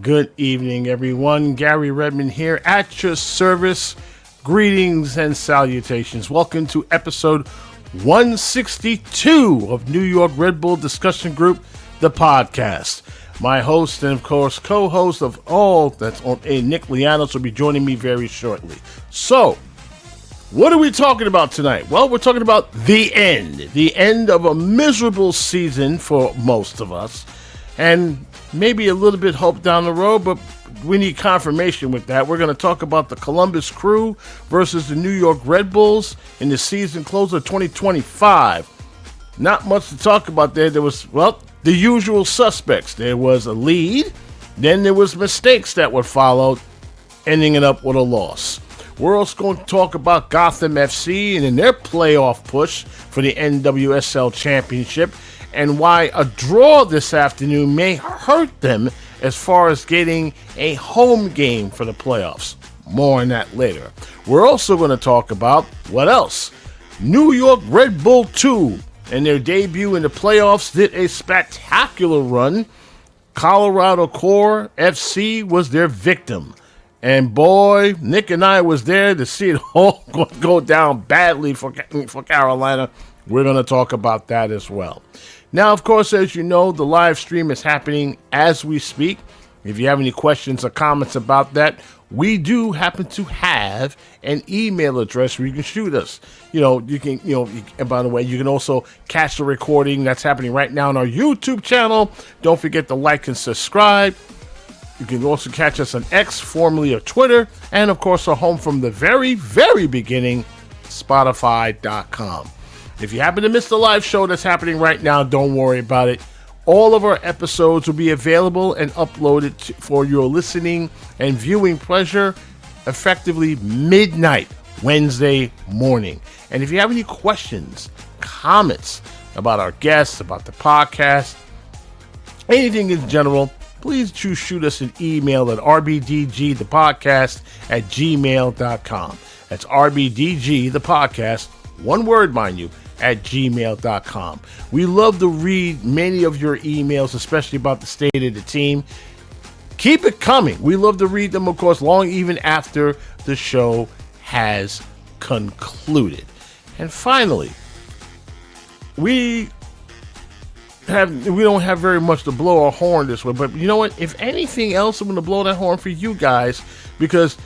Good evening, everyone. Gary Redmond here at your service. Greetings and salutations. Welcome to episode 162 of New York Red Bull Discussion Group, the podcast. My host and, of course, co-host of all that's on Nick Lianos will be joining me very shortly. So, what are we talking about tonight? Well, we're talking about the end of a miserable season for most of us, and maybe a little bit hope down the road, but we need confirmation with that. We're going to talk about the Columbus Crew versus the New York Red Bulls in the season closer 2025. Not much to talk about there. There was, the usual suspects. There was a lead, then there was mistakes that were followed, ending it up with a loss. We're also going to talk about Gotham FC and in their playoff push for the NWSL Championship, and why a draw this afternoon may hurt them as far as getting a home game for the playoffs. More on that later. We're also going to talk about, what else? New York Red Bull 2, in their debut in the playoffs, did a spectacular run. Colorado Core FC was their victim. And boy, Nick and I was there to see it all go down badly for Carolina. We're going to talk about that as well. Now, of course, as you know, the live stream is happening as we speak. If you have any questions or comments about that, we do happen to have an email address where you can shoot us. And by the way, you can also catch the recording that's happening right now on our YouTube channel. Don't forget to like and subscribe. You can also catch us on X, formerly of Twitter, and of course, our home from the very, very beginning, Spotify.com. If you happen to miss the live show that's happening right now, don't worry about it. All of our episodes will be available and uploaded for your listening and viewing pleasure effectively midnight Wednesday morning. And if you have any questions, comments about our guests, about the podcast, anything in general, please shoot us an email at rbdgthepodcast@gmail.com. That's rbdgthepodcast, one word, mind you, at gmail.com. We love to read many of your emails, especially about the state of the team. Keep it coming. We love to read them, of course, long even after the show has concluded. And finally, we don't have very much to blow our horn this way, but you know what? If anything else, I'm going to blow that horn for you guys, because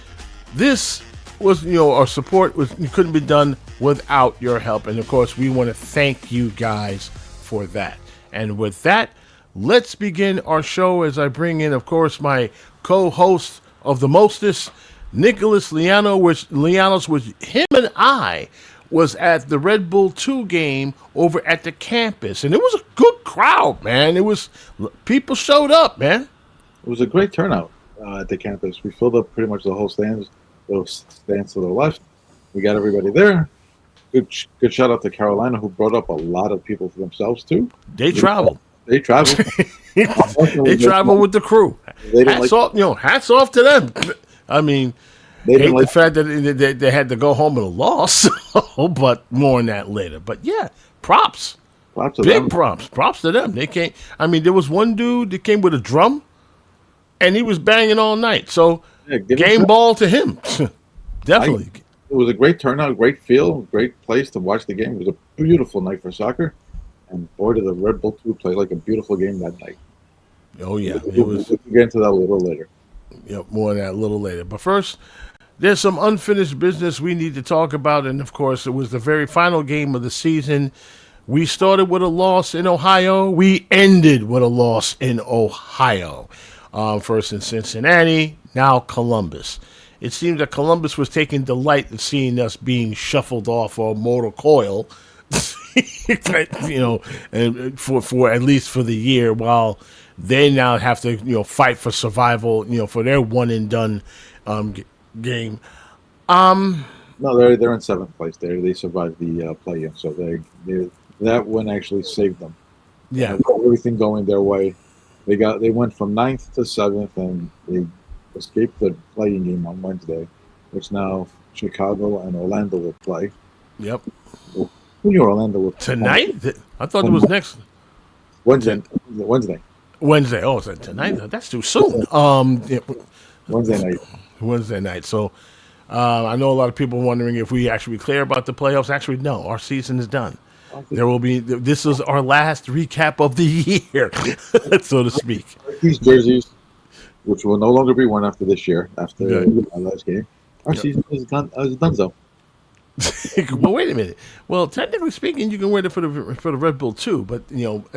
this was, our support couldn't be done without your help. And of course, we want to thank you guys for that. And with that, let's begin our show as I bring in, of course, my co-host of the mostest, Nicholas Lianos, which him and I was at the Red Bull 2 game over at the campus. And it was a good crowd, man. People showed up, man. It was a great turnout at the campus. We filled up pretty much the whole stands. Those stands to the left. We got everybody there. Good shout out to Carolina, who brought up a lot of people for themselves too. They traveled. They traveled with the crew. Hats off to them. I mean, the fact that they had to go home with a loss, but more on that later. But yeah, props. Big props. Props to them. They came. I mean, there was one dude that came with a drum, and he was banging all night. So game ball to him. Definitely. It was a great turnout, great feel, great place to watch the game. It was a beautiful night for soccer. And boy, did the Red Bull 2 play like a beautiful game that night. Oh, yeah. We'll get into that a little later. Yep, more on that a little later. But first, there's some unfinished business we need to talk about. And, of course, it was the very final game of the season. We started with a loss in Ohio. We ended with a loss in Ohio. First in Cincinnati, now Columbus. It seems that Columbus was taking delight in seeing us being shuffled off our mortal coil, and for at least for the year, while they now have to, fight for survival, for their one and done game. No, they're in seventh place. They survived the play-in, so that one actually saved them. Yeah, everything going their way. They went from 9th to 7th, and they escaped the playing game on Wednesday, which now Chicago and Orlando will play. Yep. Who knew Orlando will play? Tonight? I thought it was next. Wednesday. Wednesday. Oh, is that tonight? That's too soon. Wednesday night. Wednesday night. So I know a lot of people wondering if we actually clear about the playoffs. Actually, no. Our season is done. There will be. This is our last recap of the year, so to speak. These jerseys, which will no longer be worn after this year, after Good. our last game, our season is done. So. Well, wait a minute. Well, technically speaking, you can wear it for the Red Bull too. But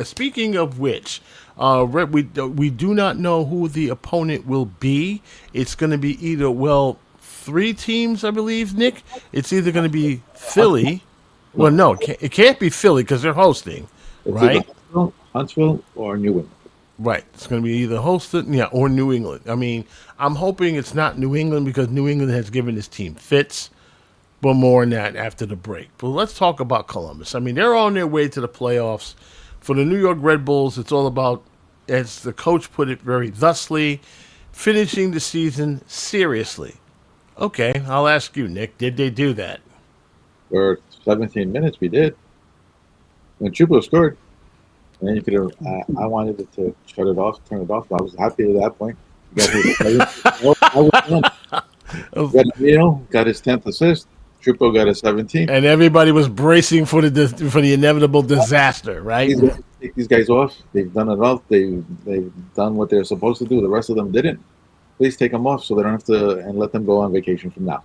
speaking of which, we do not know who the opponent will be. It's going to be either three teams, I believe. Nick, it's either going to be Philly. Well, no, it can't be Philly because they're hosting, right? Huntsville or New England. Right. It's going to be either hosted, or New England. I mean, I'm hoping it's not New England because New England has given his team fits. But more on that after the break. But let's talk about Columbus. I mean, they're on their way to the playoffs. For the New York Red Bulls, it's all about, as the coach put it very thusly, finishing the season seriously. Okay, I'll ask you, Nick. Did they do that? For 17 minutes, we did. When Chupo scored, and then you could have. I wanted it to shut it off, turn it off. I was happy at that point. Got his 10th assist. Chupo got a 17. And everybody was bracing for the inevitable disaster, right? Take these guys off. They've done it all. They've done what they're supposed to do. The rest of them didn't. Please take them off so they don't have to, and let them go on vacation from now.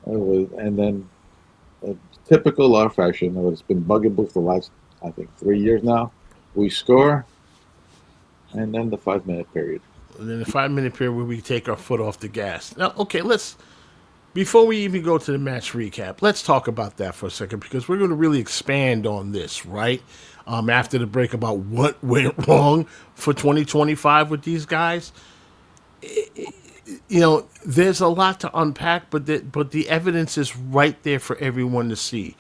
And then, typical our fashion, it's been bugging for the last, I think, 3 years now. We score, and then the 5-minute period. And then the 5-minute period where we take our foot off the gas. Now, okay, before we even go to the match recap, let's talk about that for a second because we're going to really expand on this, right? After the break about what went wrong for 2025 with these guys. There's a lot to unpack, but the evidence is right there for everyone to see.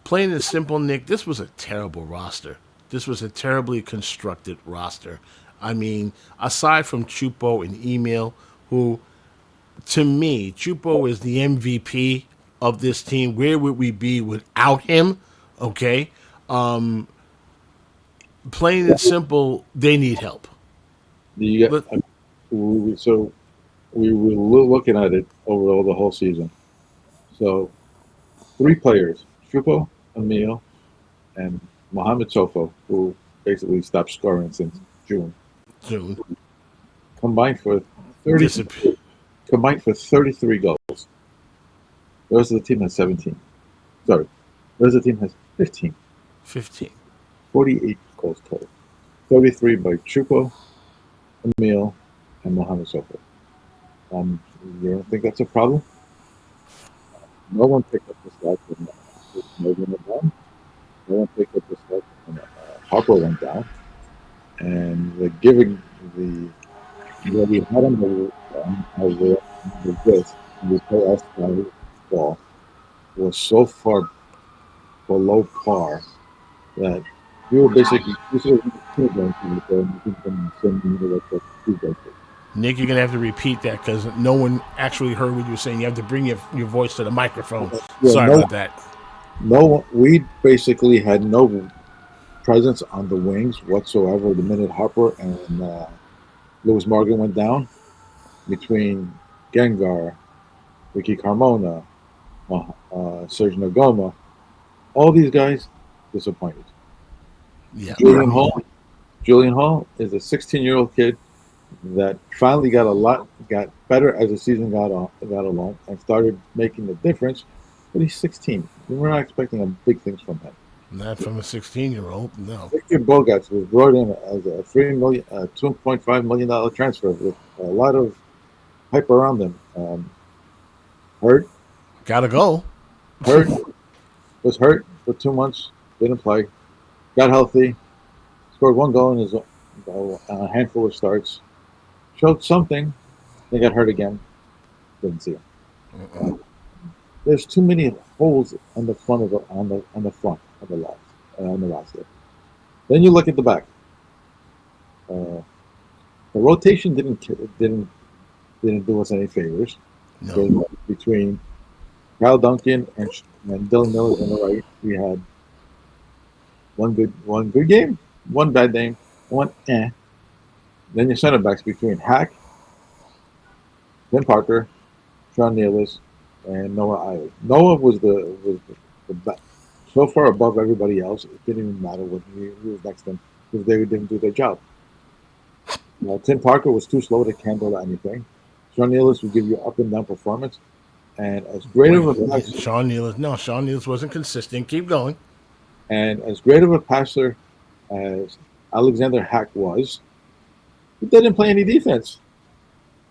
Plain and simple, Nick, this was a terrible roster. This was a terribly constructed roster. I mean, aside from Chupo and Emil, who... To me, Chupo is the MVP of this team. Where would we be without him? Okay. Plain and simple, they need help. So we were looking at it over the whole season. So 3 players, Chupo, Emil, and Mohamed Sofo, who basically stopped scoring since June. Combined for 33 goals. The rest of the team has 17. Sorry. The rest of the team has 15. 48 goals total. 33 by Chupo, Emil, and Mohamed Sofo. You don't think that's a problem? No one picked up the slack when Morgan went down. No one picked up the slack when Harper went down. And we had him the play ball was so far below par that we were basically Nick, you're gonna have to repeat that because no one actually heard what you were saying. You have to bring your voice to the microphone. Sorry about that. No, we basically had no presence on the wings whatsoever. The minute Harper and Louis Morgan went down, between Gengar, Ricky Carmona, Serge Nagoma, all these guys disappointed. Yeah. Julian Hall is a 16-year-old kid that finally got better as the season got along and started making the difference. But he's 16. We're not expecting big things from him. Not from a 16-year-old, no. Victor Bogarts was brought in as a $2.5 million transfer with a lot of hype around him. Hurt. Gotta go. Was hurt for 2 months. Didn't play. Got healthy. Scored 1 goal in his a handful of starts. Showed something. They got hurt again. Didn't see him. There's too many holes on the front of the roster. Then you look at the back. The rotation didn't do us any favors. No. Between Kyle Duncan and Dylan Miller on the right, we had one good game, one bad game, one Then your center backs between Hack, Tim Parker, Sean Nealis, and Noah Eiley. Noah the best. So far above everybody else, it didn't even matter what who was next to him because they didn't do their job. Tim Parker was too slow to handle anything. Sean Nealis would give you up and down performance, and as great of Wait, a passer, Sean Nealis. No, Sean Nealis wasn't consistent. Keep going. as Alexander Hack was, he didn't play any defense,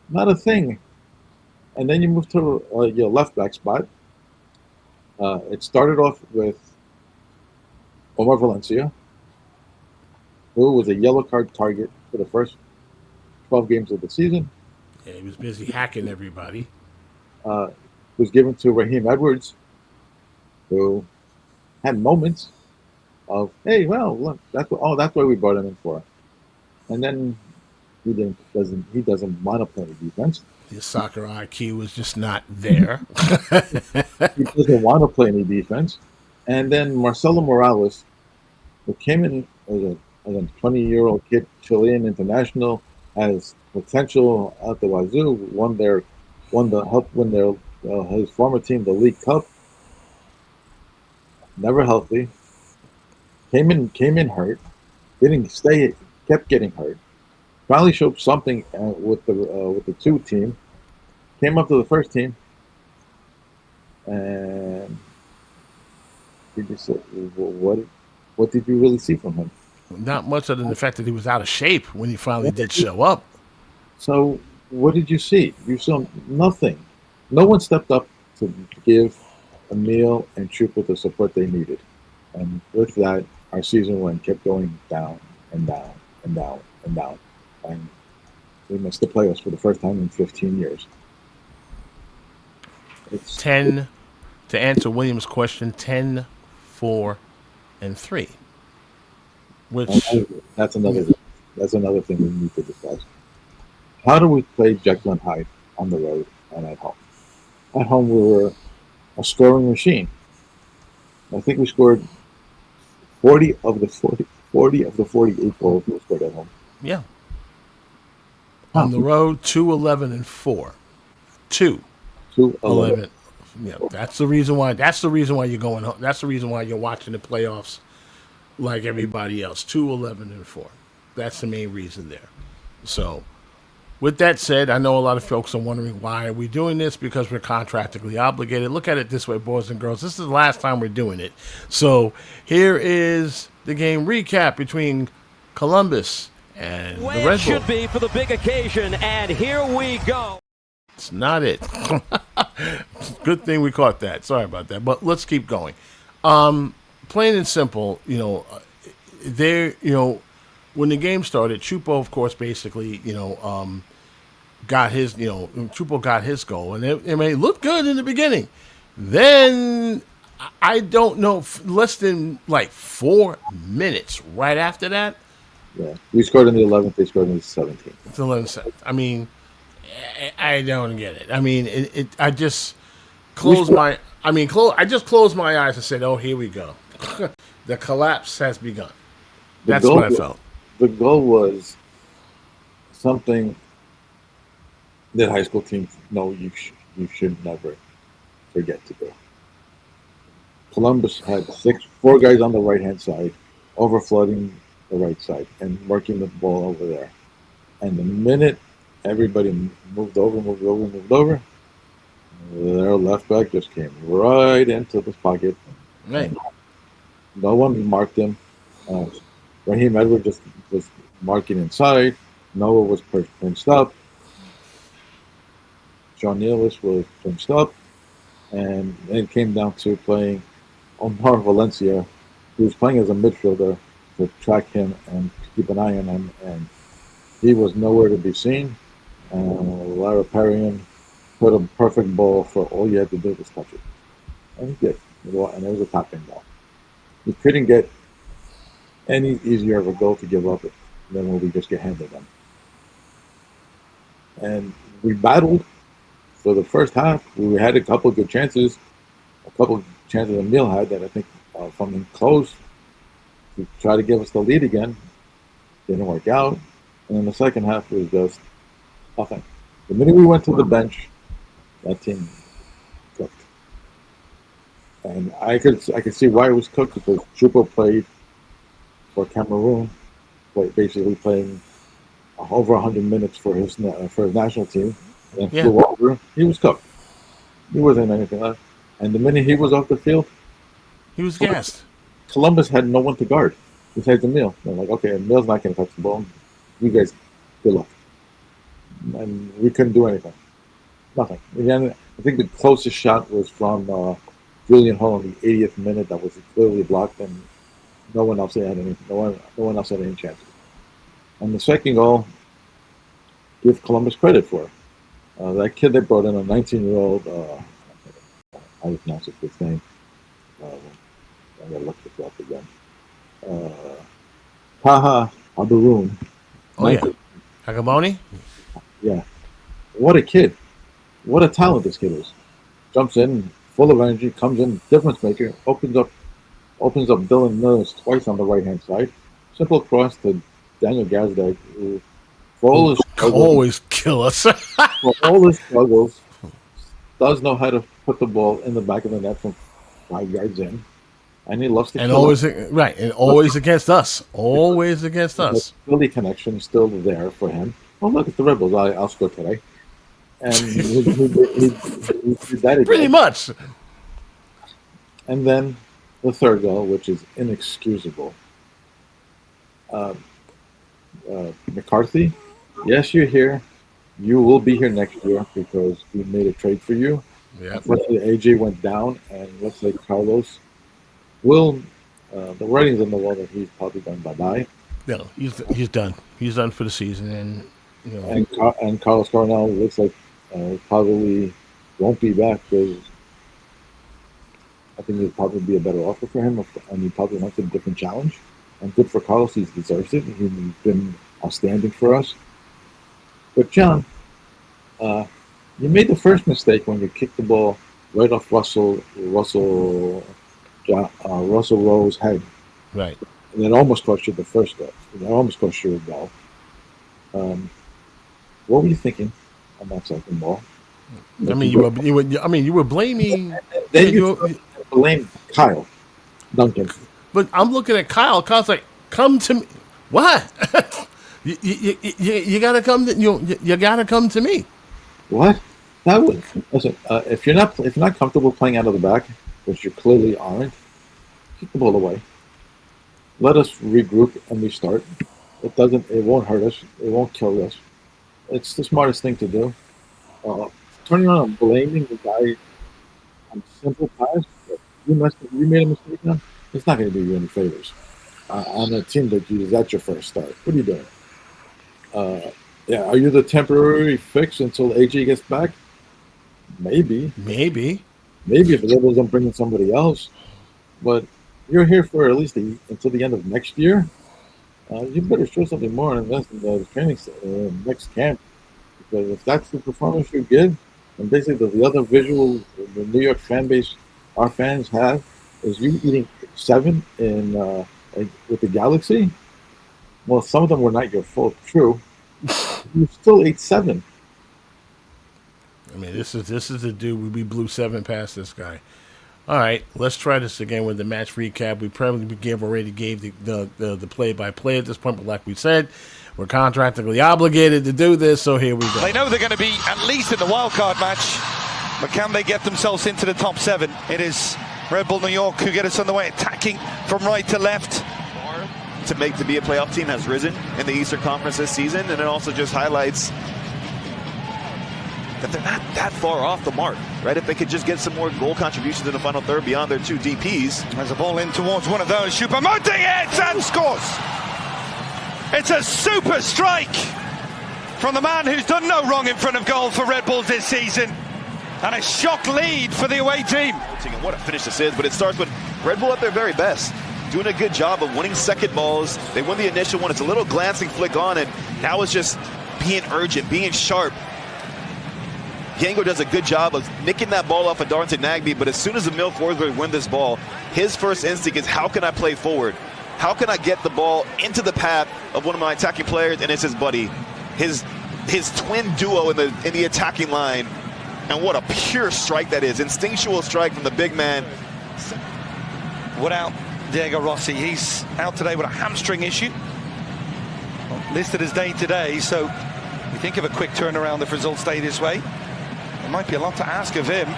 not a thing. And then you move to your left back spot. It started off with Omar Valencia, who was a yellow card target for the first 12 games of the season. Yeah, he was busy hacking everybody. Uh, was given to Raheem Edwards, who had moments of, hey, well, look, that's what we brought him in for. And then he doesn't want to play defense. His soccer IQ was just not there. He doesn't want to play any defense. And then Marcelo Morales, who came in as a 20-year-old kid, Chilean international, has potential out the wazoo. Helped win their his former team the League Cup. Never healthy. Came in hurt. Didn't stay. Kept getting hurt. Finally showed something with the two team. Came up to the first team, and you just said, what did you really see from him? Not much other than the fact that he was out of shape when he finally did show up. So what did you see? You saw nothing. No one stepped up to give Emil and Chupa the support they needed, and with that, our season went kept going down and down and down and down, and we missed the playoffs for the first time in 15 years. It's 10, to answer William's question, 10, 4, and 3. Which, that's another thing we need to discuss. How do we play Jekyll and Hyde on the road and at home? At home, we were a scoring machine. I think we scored 40 of the 48 goals we scored at home. yeah. On the road, 2, 11, and 4. 2, 11. Yeah, that's the reason why. That's the reason why you're going home. That's the reason why you're watching the playoffs like everybody else. 2, 11, and 4. That's the main reason there. So, with that said, I know a lot of folks are wondering why are we doing this, because we're contractually obligated. Look at it this way, boys and girls. This is the last time we're doing it. So here is the game recap between Columbus and the Red Bull. Should be for the big occasion, and here we go. It's not it. Good thing we caught that. Sorry about that. But let's keep going. Plain and simple, when the game started, Chupo, of course, basically, got his, Chupo got his goal, and it looked good in the beginning. Then, I don't know, less than like 4 minutes right after that. Yeah, we scored in the 11th. They scored in the 17th. It's 11th. I mean, I don't get it. I mean, I just closed my. I just closed my eyes and said, "Oh, here we go. The collapse has begun." That's what I felt. The goal was something that high school teams know you should never forget to do. Columbus had 4 guys on the right hand side, overflooding the right side and working the ball over there. And the minute everybody moved over, their left back just came right into this pocket. Right. No one marked him. Raheem Edwards just was marking inside. Noah was pinched up. Sean Nealis was pinched up. And it came down to playing Omar Valencia, who was playing as a midfielder, to track him and keep an eye on him. And he was nowhere to be seen. Lara Perrion put a perfect ball for all you had to do was touch it. And he did. And it was a top-end ball. You couldn't get any easier of a goal to give up than when we just get handed them. And we battled for the first half. We had a couple of good chances. A couple of chances Emil had that I think from close to try to give us the lead again. Didn't work out. And in the second half, it was just nothing. The minute we went to the bench, that team cooked. And I could see why it was cooked because Chupo played for Cameroon, basically playing over 100 minutes for his national team, and flew over. He was cooked. He wasn't anything left. And the minute he was off the field, he was gassed. Columbus had no one to guard besides Emile. They're like, okay, Emile's not going to touch the ball. You guys, good luck. And we couldn't do anything. Nothing. Again, I think the closest shot was from Julian Hull in the 80th minute. That was clearly blocked, and no one else had any. No one else had any chances. And the second goal, give Columbus credit for. That kid they brought in, a 19-year-old. I don't pronounce his name. I'm gonna look this up again. Taha Abaroon. Oh yeah, Hagamoni. Yeah, what a kid! What a talent this kid is. Jumps in, full of energy, comes in, difference maker. Opens up Dylan Mills twice on the right hand side. Simple cross to Daniel Gazdag, who for all his struggles, always kill us. for all his struggles, does know how to put the ball in the back of the net from 5 yards in, and he loves to. And always right, and always against us. Always against us. The Philly connection is still there for him. Oh look, it's the Red Bulls. I'll score today, and he did that again. Pretty much. And then the third goal, which is inexcusable. McCarthy, yes, you're here. You will be here next year because we made a trade for you. Yeah. Let's say AJ went down, and let's say Carlos will. The writing's on the wall that he's probably going bye-bye. No, he's done. He's done for the season, and and Carlos Coronel looks like probably won't be back because I think it'd probably be a better offer for him, and he probably wants a different challenge. And good for Carlos, he deserves it. He's been outstanding for us. But John, you made the first mistake when you kicked the ball right off Russell Rowe's head. Right. And it almost cost you the first goal. It almost cost you a goal. What were you thinking on that second ball? I mean, you were blaming. Then you blame Kyle Duncan. But I'm looking at Kyle. Kyle's like, "Come to me." What? you gotta come. You gotta come to me. What? That would listen. If you're not comfortable playing out of the back, which you clearly aren't, kick the ball away. Let us regroup and restart. It won't hurt us. It won't kill us. It's the smartest thing to do. Turning around and blaming the guy on simple pass that you made a mistake on, it's not going to do you any favors. On a team that's your first start. What are you doing? Are you the temporary fix until AJ gets back? Maybe if the Rebels don't bring in somebody else, but you're here for at least until the end of next year. You better show something more in the training next camp, because if that's the performance you give, and basically the other visual the New York fan base, our fans have, is you eating 7 in with the Galaxy. Well, some of them were not your fault, true. You still ate 7. I mean, this is the dude. We blew 7 past this guy. All right, let's try this again with the match recap. We probably already gave the play-by-play at this point, but like we said, we're contractually obligated to do this, so here we go. They know they're going to be at least in the wild card match, but can they get themselves into the top 7? It is Red Bull New York who get us on the way, attacking from right to left. To be a playoff team has risen in the Eastern Conference this season, and it also just highlights that they're not that far off the mark, right? If they could just get some more goal contributions in the final third beyond their 2 DPs. There's a ball in towards one of those. Choupo-Moting hits and scores. It's a super strike from the man who's done no wrong in front of goal for Red Bulls this season. And a shock lead for the away team. And what a finish this is, but it starts with Red Bull at their very best. Doing a good job of winning second balls. They win the initial one. It's a little glancing flick on, and now it's just being urgent, being sharp. Yango does a good job of nicking that ball off of Darlington Nagbe, but as soon as Emile Forsberg wins this ball, his first instinct is, how can I play forward? How can I get the ball into the path of one of my attacking players? And it's his buddy, his twin duo in the attacking line. And what a pure strike that is. Instinctual strike from the big man. Without Diego Rossi, he's out today with a hamstring issue. Listed as day today, so you think of a quick turnaround if results stay this way. There might be a lot to ask of him.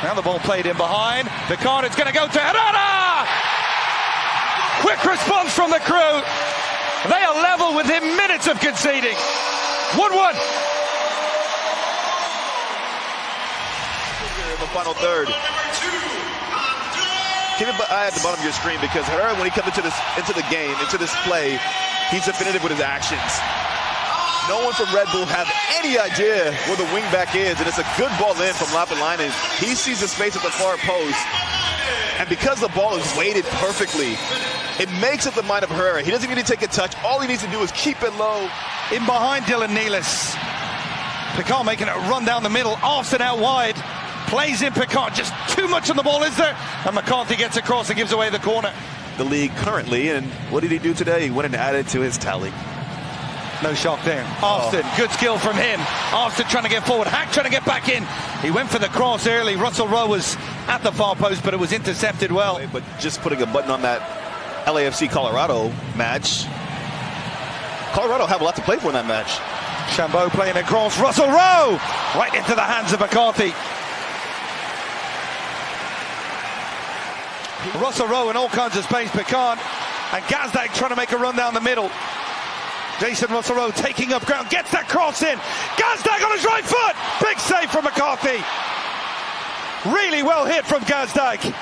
Now the ball played in behind. Picard, it's going to go to Herrera! Quick response from the crew. They are level within minutes of conceding. 1-1. In the final third. Keep it eye at the bottom of your screen, because Herrera, when he comes into this play, he's definitive with his actions. No one from Red Bull have any idea where the wingback is, and it's a good ball in from Lapalainen. He sees the space at the far post, and because the ball is weighted perfectly, it makes it the mind of Herrera. He doesn't need to take a touch. All he needs to do is keep it low. In behind Dylan Nealis. Picard making a run down the middle. Austin out wide. Plays in Picard. Just too much on the ball, is there? And McCarthy gets across and gives away the corner. The league currently, and what did he do today? He went and added to his tally. No shock there. Austin, good skill from him. Austin trying to get forward. Hack trying to get back in. He went for the cross early. Russell Rowe was at the far post, but it was intercepted well. But just putting a button on that LAFC Colorado match. Colorado have a lot to play for in that match. Chambeau playing across. Russell Rowe right into the hands of McCarthy. Russell Rowe in all kinds of space. Picard and Gazdag trying to make a run down the middle. Jason Russell Rowe taking up ground, gets that cross in. Gazdag on his right foot. Big save from McCarthy. Really well hit from Gazdag.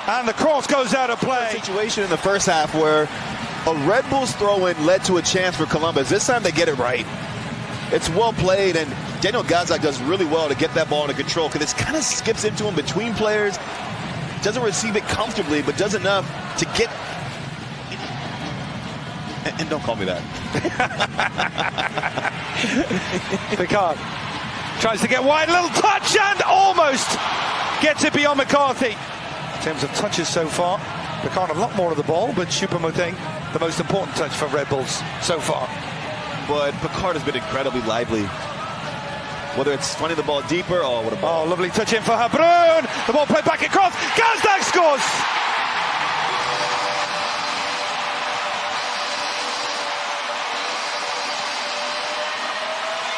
And the cross goes out of play. Situation in the first half where a Red Bulls throw-in led to a chance for Columbus. This time they get it right. It's well played, and Daniel Gazdag does really well to get that ball under control, because it kind of skips into him between players. Doesn't receive it comfortably, but does enough to get... And don't call me that. Picard tries to get wide, little touch, and almost gets it beyond McCarthy. In terms of touches so far, Picard a lot more of the ball, but Choupo-Moting, the most important touch for Red Bulls so far. But Picard has been incredibly lively. Whether it's finding the ball deeper, oh, what a ball. Oh, lovely touch in for Habrun. The ball played back across. Gazdag scores!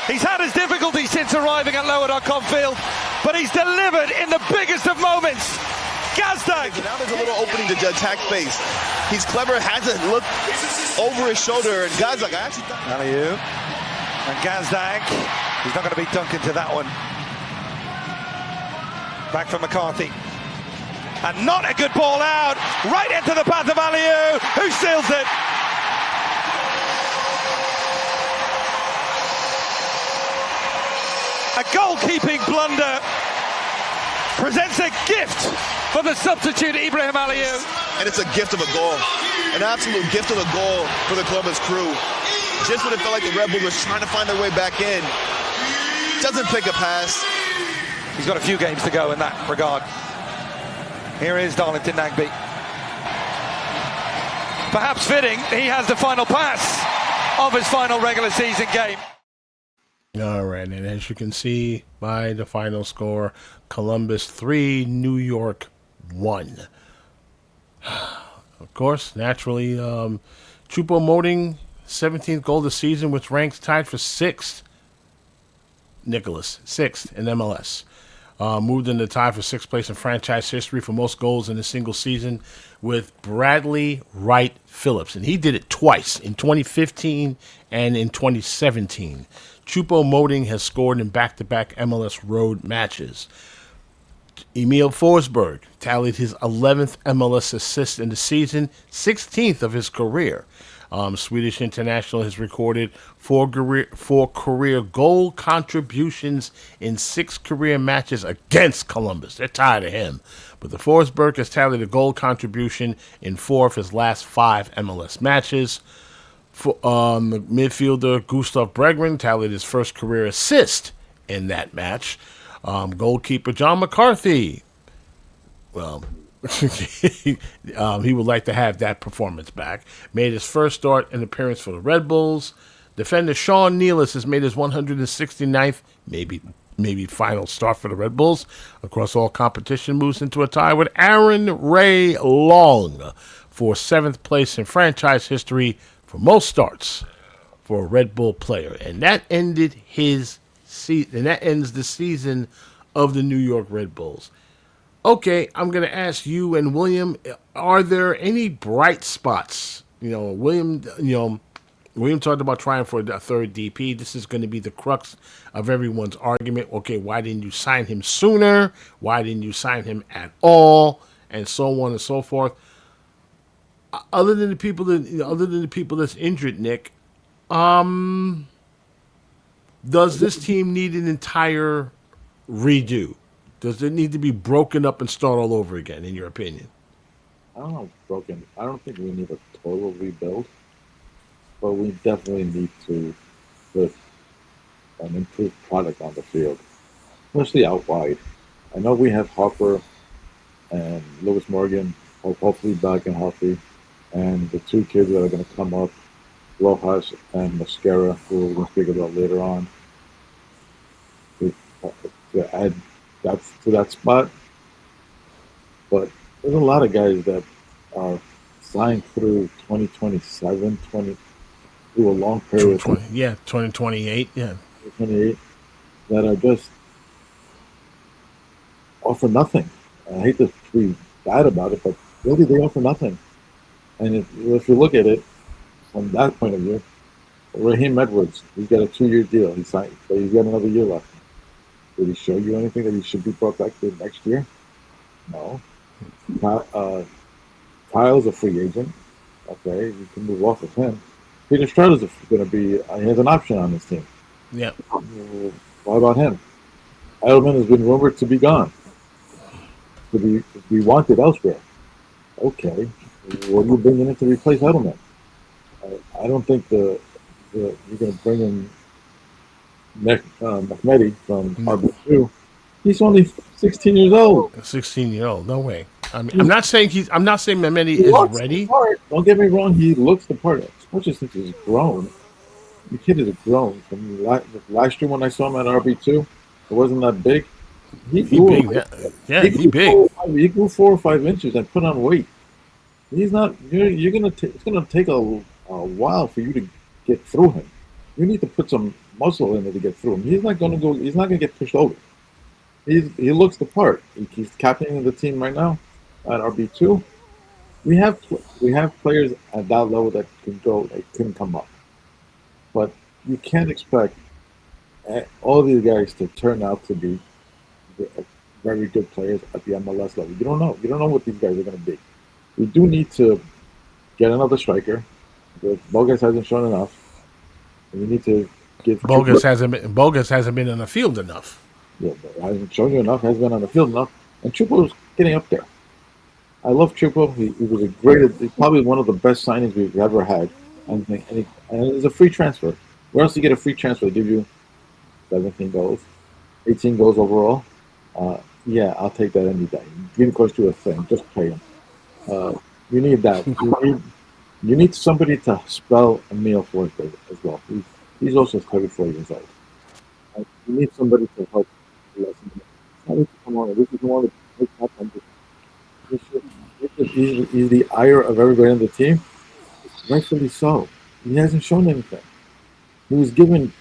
He's had his difficulties since arriving at Lower.com Field, but he's delivered in the biggest of moments. Gazdag! Now there's a little opening to attack space. He's clever, has to look over his shoulder, and Gazdag, I actually thought... Aliou. And Gazdag, he's not going to beat Duncan to that one. Back from McCarthy. And not a good ball out. Right into the path of Aliou, who seals it. A goalkeeping blunder presents a gift for the substitute Ibrahim Aliou. And it's a gift of a goal. An absolute gift of a goal for the Columbus crew. Just when it felt like the Red Bull was trying to find their way back in. Doesn't pick a pass. He's got a few games to go in that regard. Here is Darlington Nagbe. Perhaps fitting, he has the final pass of his final regular season game. All right, and as you can see by the final score, Columbus 3, New York 1. Of course, naturally, Choupo-Moting, 17th goal this season, which ranks tied for 6th. Nicholas, 6th in MLS. Moved into tie for 6th place in franchise history for most goals in a single season with Bradley Wright Phillips. And he did it twice, in 2015 and in 2017. Choupo-Moting has scored in back-to-back MLS road matches. Emil Forsberg tallied his 11th MLS assist in the season, 16th of his career. Swedish international has recorded four career goal contributions in 6 career matches against Columbus. They're tired of him. But the Forsberg has tallied a goal contribution in 4 of his last 5 MLS matches. For, the midfielder Gustav Bregman tallied his first career assist in that match. Goalkeeper John McCarthy, well, He would like to have that performance back. Made his first start and appearance for the Red Bulls. Defender Sean Nealis has made his 169th, maybe final start for the Red Bulls. Across all competition, moves into a tie with Aaron Ray Long for 7th place in franchise history for most starts for a Red Bull player. And that ended his season, and that ends the season of the New York Red Bulls. Okay, I'm going to ask you and William, are there any bright spots? William talked about trying for a third DP. This is going to be the crux of everyone's argument. Okay, why didn't you sign him sooner? Why didn't you sign him at all? And so on and so forth. Other than the people that's injured, Nick, does this team need an entire redo? Does it need to be broken up and start all over again, in your opinion? I don't know, broken. I don't think we need a total rebuild, but we definitely need to put an improved product on the field, especially out wide. I know we have Harper and Lewis Morgan, hopefully back and healthy, and the two kids that are going to come up, Rojas and Mascara, who we're going to speak about later on, to add to that spot. But there's a lot of guys that are signed through 2027, through a long period of time. Yeah, 2028, yeah. 2028, that are just offer nothing. I hate to be bad about it, but really they offer nothing. And if you look at it from that point of view, Raheem Edwards, he's got a 2-year deal. He signed, but he's got another year left. Did he show you anything that he should be brought back to next year? No. Kyle's a free agent. Okay, you can move off of him. Peter Strauss is going to be, he has an option on this team. Yeah. What about him? Edelman has been rumored to be gone, to be wanted elsewhere. Okay, what are you bringing in to replace Edelman? I don't think you're going to bring in Mehmedi from RB2. He's only 16 years old. 16-year-old, no way. I mean, I'm not saying Mehmedi is ready. Don't get me wrong, he looks the part. Especially since he's grown. The kid is grown. From last year when I saw him at RB2, it wasn't that big. He grew, he big. He grew 4 or 5 inches and put on weight. He's not. You're gonna. It's gonna take a while for you to get through him. You need to put some muscle in it to get through him. He's not gonna go. He's not gonna get pushed over. He looks the part. He's captaining the team right now at RB2. We have players at that level that can go. They can come up, but you can't expect all these guys to turn out to be very good players at the MLS level. You don't know. You don't know what these guys are going to be. We do need to get another striker. Bogus hasn't shown enough. And we need to give Bogus hasn't been on the field enough. Yeah, but hasn't shown you enough. Hasn't been on the field enough. And Chupo's getting up there. I love Chupo. He was he's probably one of the best signings we've ever had. And it's a free transfer. Where else do you get a free transfer? They give you 17 goals, 18 goals overall. Yeah, I'll take that any day. Didn't cost you a thing. Just pay him. You need that. You need somebody to spell Emil Forsberg as well. He's also 34 years old. You need somebody to help. Come on, this is one of the he's the ire of everybody on the team. Rightfully so. He hasn't shown anything. He was given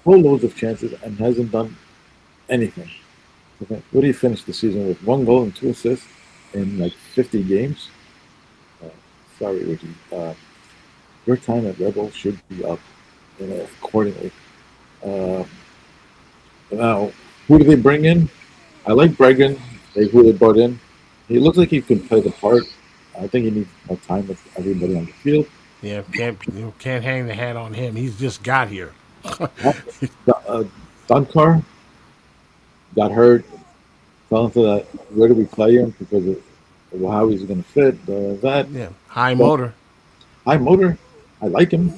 whole loads of chances and hasn't done anything. Okay. What do you finish the season with? 1 goal and 2 assists in like 50 games? Sorry, Ricky. Your time at Rebel should be up accordingly. Now, who do they bring in? I like Bregan, who they brought in. He looks like he could play the part. I think he needs more time with everybody on the field. Yeah, can't hang the hat on him. He's just got here. Dunkar got hurt, fell into that. Where do we play him? Because of how he's going to fit. High motor. High motor. I like him.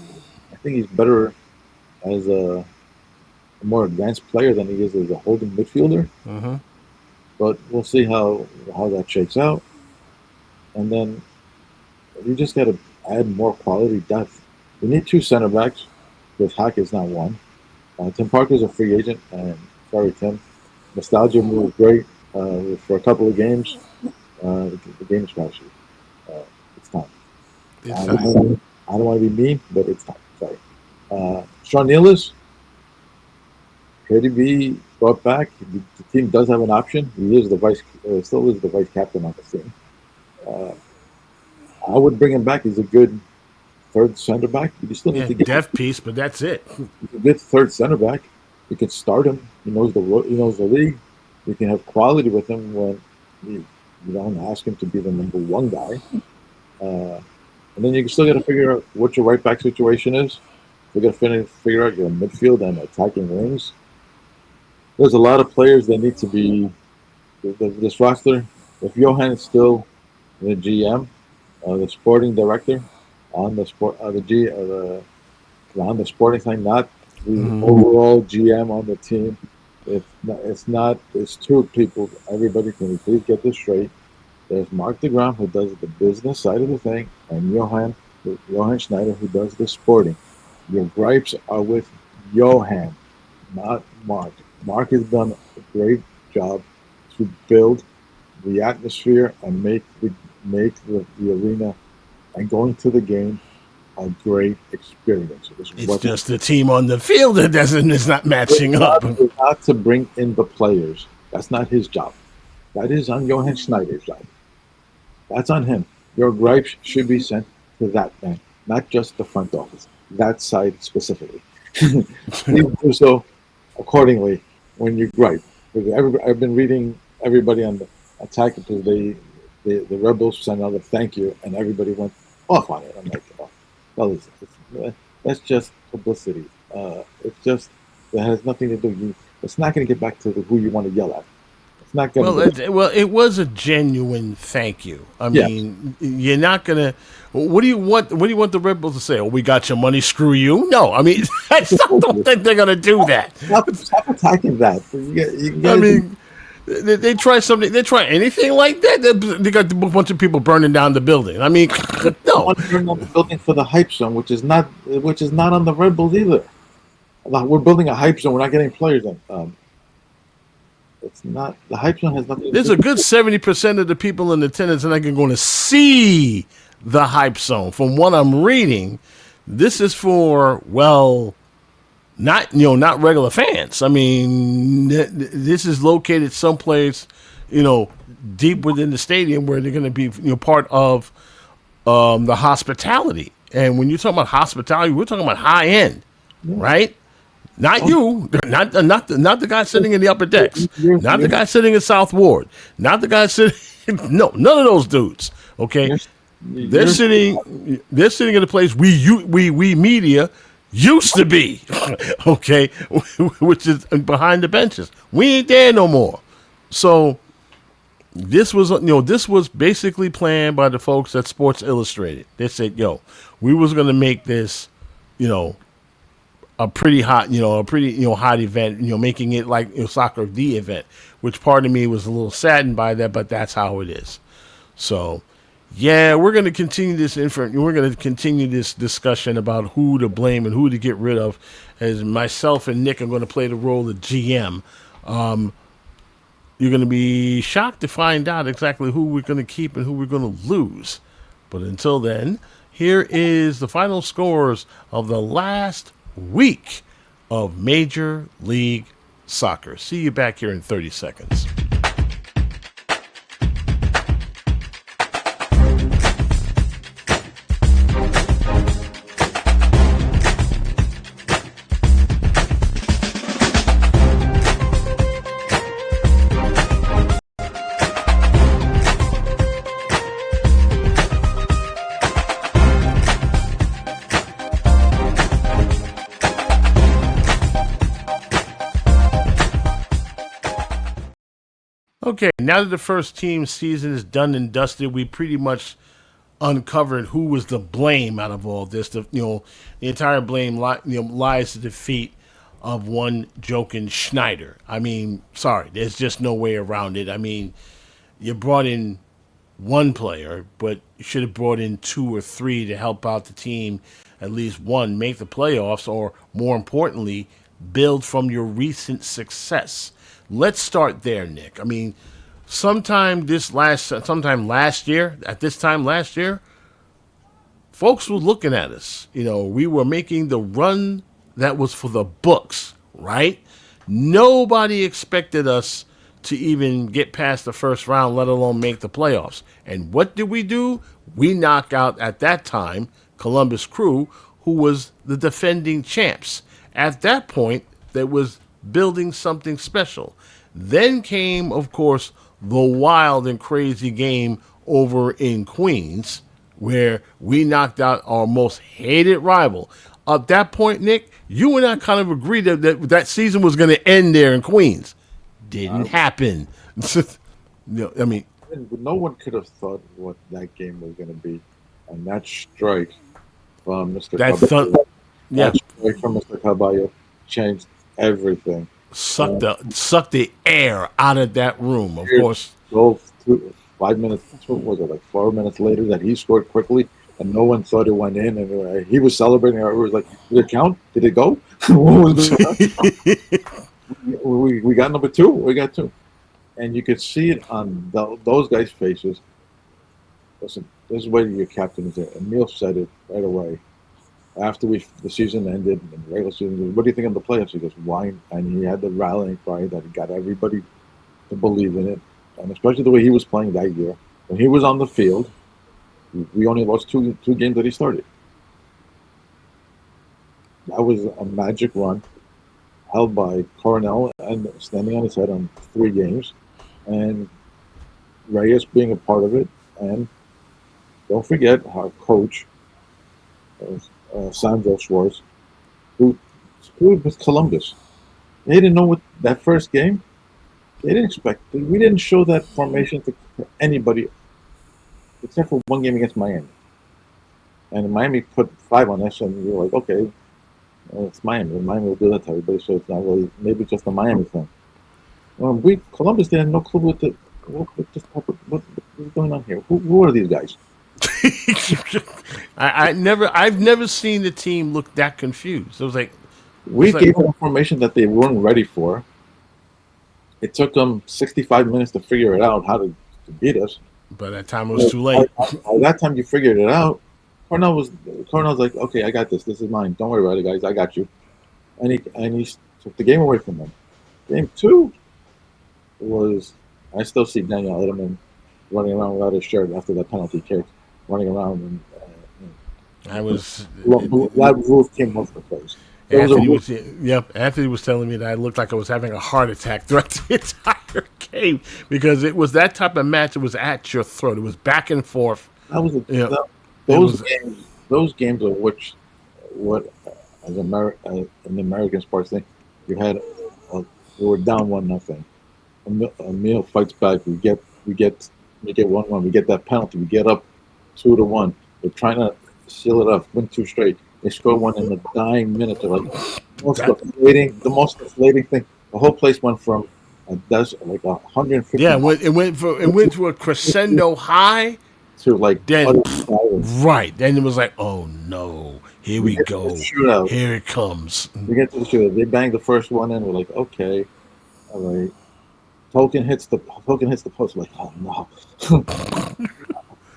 I think he's better as a more advanced player than he is as a holding midfielder. Mm-hmm. But we'll see how that shakes out. and then you just got to add more quality depth. We need 2 center backs, because Hack is not one. Tim Parker's a free agent, and sorry, Tim. Nostalgia moved great for a couple of games. The game is crashed. It's time. I don't want to be mean, but it's time. Sorry. Sean Nealis, could he be brought back? The team does have an option. He is still is the vice captain on the team. I would bring him back. He's a good third center back. You still need to get depth piece, but that's it. He's a good third center back. You could start him. He knows the league. You can have quality with him when you don't ask him to be the number 1 guy. And then you still got to figure out what your right back situation is. You got to figure out your midfield and attacking wings. There's a lot of players that need to be this roster. If Johan is still the GM, the sporting director on the on the sporting side, not the overall GM on the team. It's 2 people. Everybody, can we please get this straight? There's Mark DeGrom, who does the business side of the thing, and Johan Schneider, who does the sporting. Your gripes are with Johan, not Mark. Mark has done a great job to build the atmosphere and make the arena and going to the game a great experience. It's just the team on the field that is not matching up. It's not to bring in the players. That's not his job. That is on Johan Schneider's job. That's on him. Your gripes should be sent to that man, not just the front office. That side specifically. Please do so accordingly when you gripe. I've been reading everybody on the attack because the Rebels sent out a thank you, and everybody went off on it. I'm like, that's just publicity. It's just that has nothing to do. It's not going to get back to who you want to yell at. It's not going to. Well, it was a genuine thank you. I mean, you're not going to. What do you want? What do you want the Rebels to say? Oh, we got your money. Screw you. No, I mean, I don't think they're going to do that. Stop attacking that. I mean. They try something. They try anything like that. They got a bunch of people burning down the building. I mean, no. Want to burn down the building for the hype zone, which is not on the Red Bulls either. We're building a hype zone. We're not getting players in. It's not the hype zone has nothing. There's a good 70% of the people in attendance and I can go to see the hype zone. From what I'm reading, this is for not regular fans. I mean, this is located someplace, deep within the stadium where they're going to be, part of the hospitality. And when you're talking about hospitality, we're talking about high end, right? Not you, not the guy sitting in the upper decks, not the guy sitting in South Ward, not the guy sitting. No, none of those dudes. Okay, they're sitting in a place we media used to be, okay, which is behind the benches. We ain't there no more. So this was basically planned by the folks at Sports Illustrated. They said, we was gonna make this, a pretty hot, hot event, making it like soccer the event, which part of me was a little saddened by that, but that's how it is. So. Yeah, we're going to continue this. We're going to continue this discussion about who to blame and who to get rid of. As myself and Nick are going to play the role of GM. You're going to be shocked to find out exactly who we're going to keep and who we're going to lose. But until then, here is the final scores of the last week of Major League Soccer. See you back here in 30 seconds. Okay, now that the first team season is done and dusted, we pretty much uncovered who was the blame out of all this. The entire blame lies to the feet of one Jochen Schneider. I mean, sorry, there's just no way around it. I mean, you brought in one player, but you should have brought in 2 or 3 to help out the team, at least one, make the playoffs, or more importantly, build from your recent success. Let's start there, Nick. I mean, sometime last year, at this time last year, folks were looking at us. We were making the run that was for the books, right? Nobody expected us to even get past the first round, let alone make the playoffs. And what did we do? We knocked out, at that time, Columbus Crew, who was the defending champs. At that point, that was building something special. Then came, of course, the wild and crazy game over in Queens, where we knocked out our most hated rival. At that point, Nick, you and I kind of agreed that season was going to end there in Queens. Didn't happen. I mean, no one could have thought what that game was going to be, and that strike from Mr. Caballo, that strike from Mr. Caballo changed everything. Sucked the air out of that room. Of course, 5 minutes. What was it, like 4 minutes later, that he scored quickly, and no one thought it went in, and he was celebrating. It was like, did it count? Did it go? What was we got number 2. We got 2, and you could see it on those guys' faces. Listen, this is where your captain is. Emil said it right away after the season ended and the regular season. What do you think of the playoffs? He goes, why? And he had the rallying cry that got everybody to believe in it, and especially the way he was playing that year. When he was on the field, we only lost two games that he started. That was a magic run held by Coronel and standing on his head on 3 games, and Reyes being a part of it. And don't forget our coach, Sandro Schwartz, who screwed with Columbus. They didn't know what that first game. They didn't expect. We didn't show that formation to anybody except for one game against Miami. And Miami put 5 on us, and we were like, okay, it's Miami. Miami will do that to everybody, so it's not really, maybe just a Miami thing. Columbus, they had no clue what was going on here. Who are these guys? I've never seen the team look that confused. It was like we gave them information that they weren't ready for. It took them 65 minutes to figure it out how to beat us. By that time, it was too late. By that time, you figured it out. Cornell's like, okay, I got this. This is mine. Don't worry about it, guys. I got you. And he took the game away from them. Game 2 was, I still see Daniel Edelman running around without his shirt after that penalty kick, running around, and that roof came off the face. Anthony was telling me that I looked like I was having a heart attack throughout the entire game because it was that type of match. It was at your throat. It was back and forth. Those games are what as in the American sports thing, you had we were down 1-0. Emil fights back. We get 1-1. We get that penalty. We get up 2-1. We're trying to seal it up. Win 2 straight. They score 1 in the dying minute. They're like the most deflating thing. The whole place went from like 150. Yeah, it went to a crescendo high to like then. Right, then it was like, oh no, here we go. Here it comes. We get to the shootout. They bang the first one in. We're like, okay, all right. Tolkien hits the post. We're like, oh no.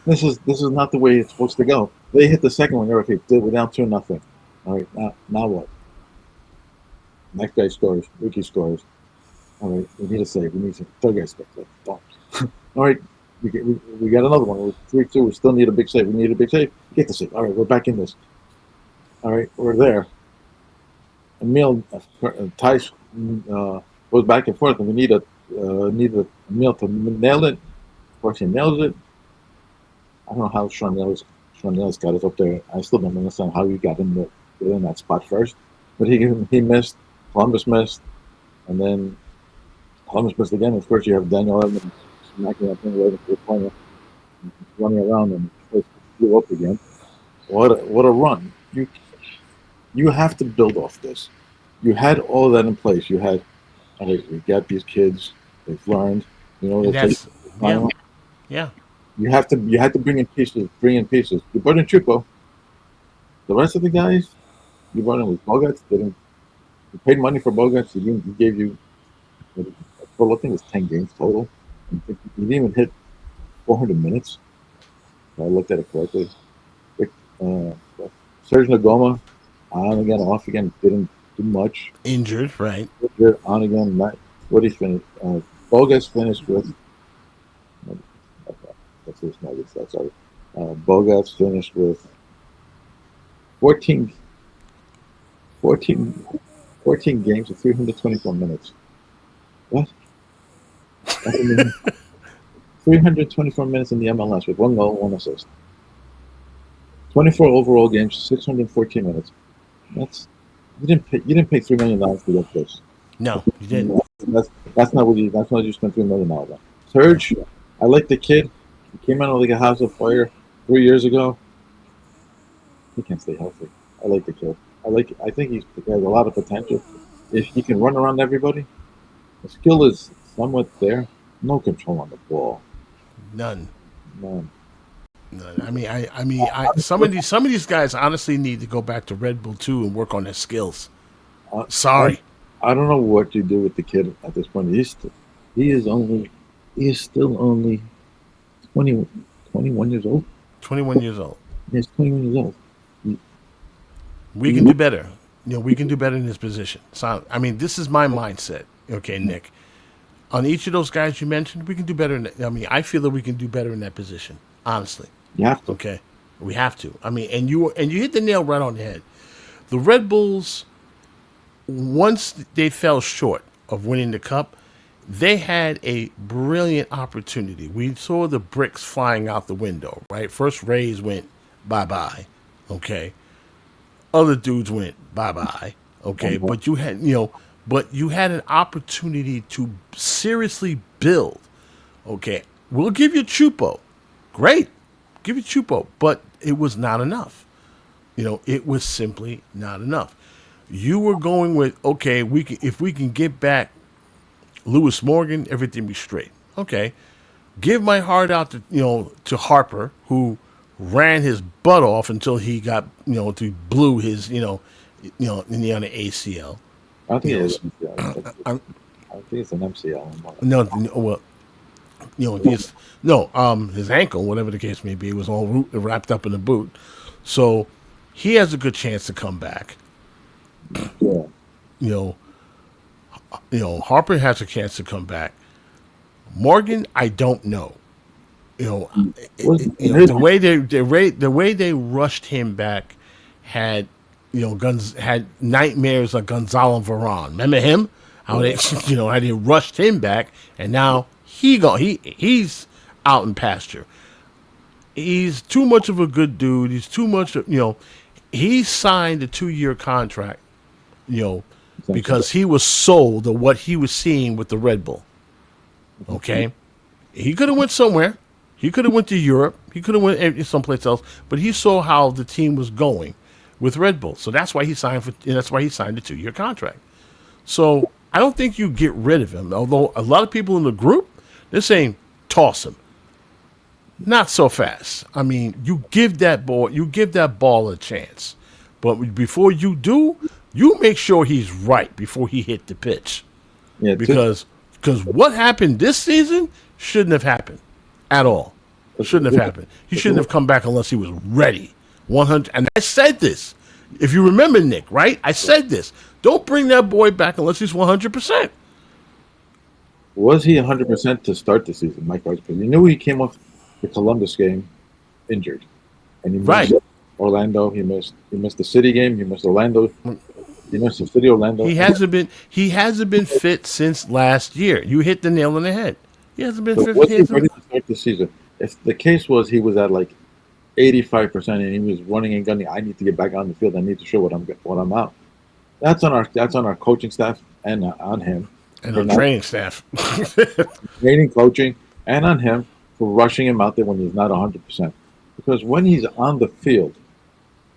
This is not the way it's supposed to go. They hit the second one. They're okay. We're down 2-0. All right, now what? Next guy scores. Ricky scores. All right, we need a save. We need some third guy scores. All right, we got another one. We're 3-2. We still need a big save. We need a big save. Get the save. All right, we're back in this. All right, we're there. Emil Tice goes back and forth, and we need Emil to nail it. Of course, he nails it. I don't know how Sean Nels got it up there. I still don't understand how he got in that spot first. But he missed, Columbus missed, and then Columbus missed again. Of course, you have Daniel Evans smacking that thing right into the corner, running around, and it blew up again. What a run! You have to build off this. You had all that in place. You had, all right, we got these kids. They've learned. You know, yeah. You had to bring in pieces. You brought in Chupo. The rest of the guys you brought in with Bogarts. You paid money for Bogarts. He gave you. Well, I think it was 10 games total. He didn't even hit 400 minutes. If I looked at it correctly. Serge Nagoma, on again, off again, didn't do much. Injured, right? On again, what he finished. Bogarts finished with. That's his nuggets. Sorry. Bogarts finished with 14 games of 324 minutes. What? 324 minutes in the MLS with 1 goal, 1 assist. 24 overall games, 614 minutes. You didn't pay $3 million to get this. No, you didn't. That's not what you spent $3 million on. Serge, I like the kid. He came out like a house of fire 3 years ago. He can't stay healthy. I like the kid. I think he has a lot of potential. If he can run around everybody, the skill is somewhat there. No control on the ball. None. I mean, some of these guys honestly need to go back to Red Bull too and work on their skills. Sorry. I don't know what you do with the kid at this point. He is still only 21 years old. 21 years old. He's 21 years old. We can do better. We can do better in this position. So, I mean, this is my mindset. Okay, Nick. On each of those guys you mentioned, we can do better. I feel that we can do better in that position. Honestly. You have to. Okay. We have to. I mean, and you hit the nail right on the head. The Red Bulls, once they fell short of winning the cup, they had a brilliant opportunity. We saw the bricks flying out the window, right? First Rays went bye-bye. Okay. Other dudes went bye-bye. Okay. But you had, an opportunity to seriously build. Okay. We'll give you Chupo. Great. Give you Chupo. But it was not enough. It was simply not enough. You were going with, okay, if we can get back Lewis Morgan, everything be straight. Okay. Give my heart out to Harper, who ran his butt off until he got, to blew his, on the ACL. I think it's an MCL. His ankle, whatever the case may be, was all wrapped up in a boot. So he has a good chance to come back. Yeah. Harper has a chance to come back. Morgan, I don't know. The way they rushed him back had nightmares like Gonzalo Varane. Remember him? How they how they rushed him back, and now he's out in pasture. He's too much of a good dude. He's too much he signed a 2-year contract, because he was sold of what he was seeing with the Red Bull. Okay? He could have went somewhere. He could have went to Europe. He could have went someplace else, but he saw how the team was going with Red Bull. So that's why he signed a 2-year contract. So I don't think you get rid of him, although a lot of people in the group, they're saying toss him. Not so fast. I mean, you give that ball a chance. But before you do, you make sure he's right before he hit the pitch. Yeah, because what happened this season shouldn't have happened at all. It shouldn't have happened. He shouldn't have come back unless he was ready. 100. And I said this. If you remember, Nick, right? I said this. Don't bring that boy back unless he's 100%. Was he 100% to start the season, Mike? Because you knew he came off the Columbus game injured, and he missed Orlando. He missed the City game. He missed Orlando. He missed the City Orlando. He hasn't been fit since last year. You hit the nail on the head. He hasn't been fit. Was he ready to start the season? If the case was he was at like 85% and he was running and gunning, I need to get back on the field. I need to show what I'm out. That's on our coaching staff and on him. And the training staff. Training, coaching, and on him for rushing him out there when he's not 100%. Because when he's on the field,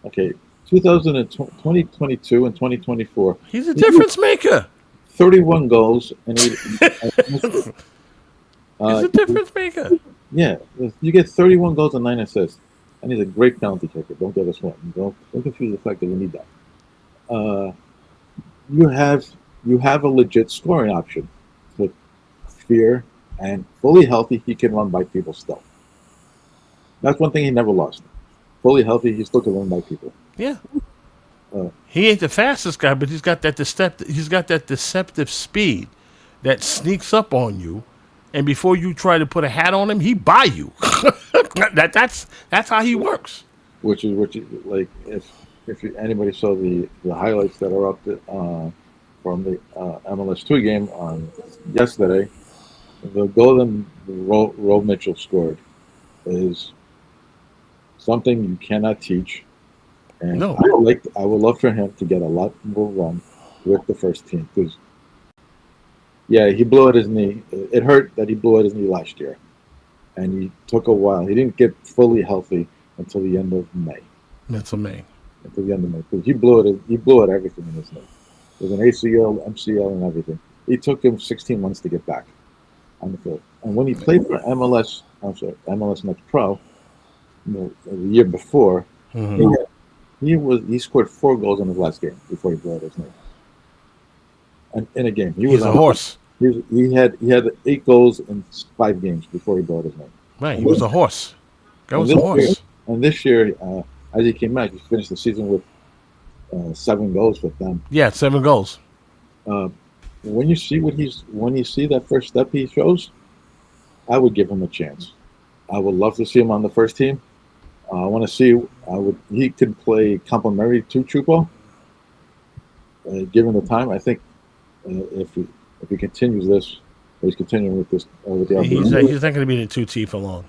2022 and 2024. He's a difference maker. 31 goals. And he's a difference maker. Yeah, you get 31 goals and 9 assists, and he's a great penalty kicker. Don't get us wrong. Don't confuse the fact that we need that. Uh, you have a legit scoring option with Fear and fully healthy. He can run by people still. That's one thing he never lost. Fully healthy, he still can run by people. Yeah. He ain't the fastest guy, but he's got that deceptive speed that sneaks up on you, and before you try to put a hat on him, he by you. That's how he works. Which is like if anybody saw the highlights that are up from the MLS2 game on yesterday, the goal that Roe Mitchell scored is something you cannot teach. And No. I would love for him to get a lot more run with the first team because, yeah, he blew out his knee. It hurt that he blew out his knee last year, and he took a while. He didn't get fully healthy until the end of May. That's amazing. Until the end of May, because he blew out everything in his knee. There's an ACL, MCL, and everything. It took him 16 months to get back on the field. And when he played for MLS Next Pro, the year before, he scored 4 goals in his last game before he blew out his knee. And in a game, He's a horse. He had 8 goals in 5 games before he blew out his knee. Right, he was a horse. That was a horse. And this year, as he came back, he finished the season with 7 goals with them. Yeah, 7 goals. When you see that first step he shows, I would give him a chance. I would love to see him on the first team. I want to see. He could play complementary to Chupo, given the time. I think if he continues this, or he's continuing with this with the he's not going to be the 2T for long.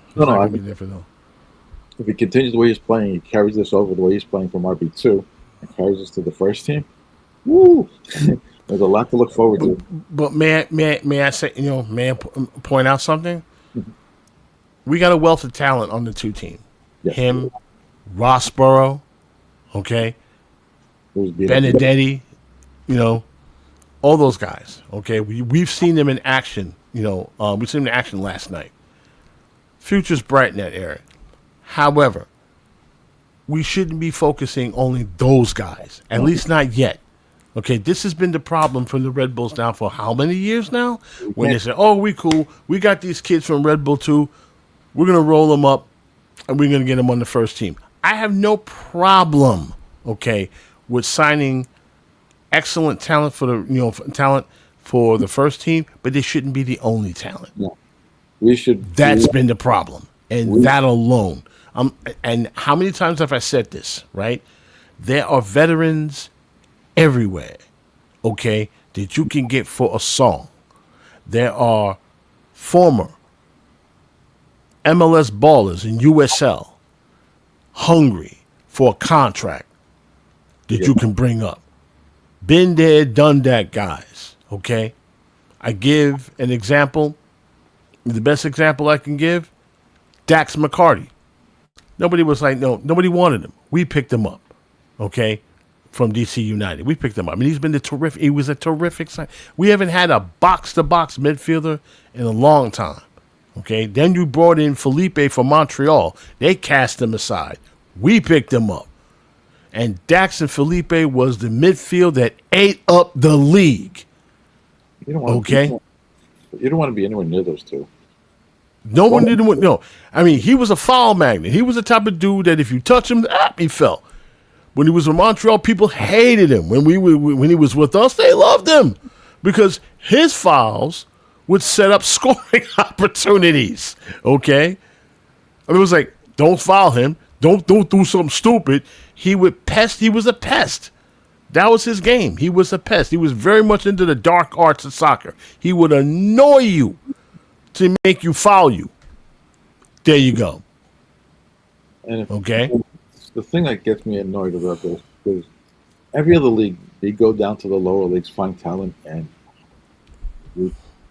If he continues the way he's playing, he carries this over the way he's playing from RB2 and carries this to the first team. Woo! There's a lot to look forward to. But may I say, may I point out something? We got a wealth of talent on the 2 team. Yes. Him, Rossborough, okay, Benedetti, all those guys. Okay, we've seen them in action. We've seen them in action last night. Future's bright in that area. However, we shouldn't be focusing only those guys. At least not yet. Okay, this has been the problem for the Red Bulls now for how many years now? When they say, "Oh, we cool. We got these kids from Red Bull 2. We're gonna roll them up, and we're going to get them on the first team." I have no problem, okay, with signing excellent talent for the first team, but they shouldn't be the only talent. No. That's been the problem, and that alone. And how many times have I said this, right? There are veterans everywhere, okay, that you can get for a song. There are former MLS ballers in USL hungry for a contract that you can bring up. Been there, done that, guys. Okay? I give an example. The best example I can give, Dax McCarty. Nobody wanted him. We picked him up. Okay? From DC United. We picked him up. I mean, he was a terrific sign. We haven't had a box-to-box midfielder in a long time. Okay, then you brought in Felipe from Montreal. They cast him aside. We picked him up. And Dax and Felipe was the midfield that ate up the league. You don't want to be anywhere near those two. No one didn't want. No, I mean, he was a foul magnet. He was the type of dude that if you touch him, he fell. When he was in Montreal, people hated him. When he was with us, they loved him because his fouls would set up scoring opportunities. Okay, I mean, it was like, don't foul him, don't do something stupid. He would pest. He was a pest. That was his game. He was a pest. He was very much into the dark arts of soccer. He would annoy you to make you foul you. There you go. And okay. The thing that gets me annoyed about this is every other league, they go down to the lower leagues, find talent, and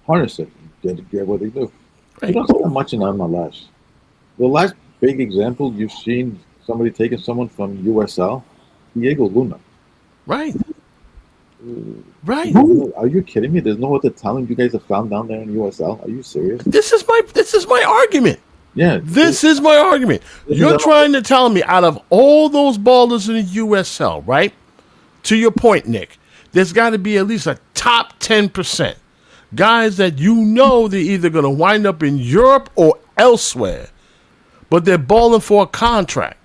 harness it, get what they do. Right. You don't see that much in MLS. The last big example you've seen somebody taking someone from USL, Diego Luna. Right. Right. Are you kidding me? There's no other talent you guys have found down there in USL. Are you serious? This is my argument. Yeah. This is my argument. You're trying to tell me out of all those ballers in the USL, right? To your point, Nick, there's got to be at least a top 10%. Guys that you know they're either going to wind up in Europe or elsewhere, but they're balling for a contract.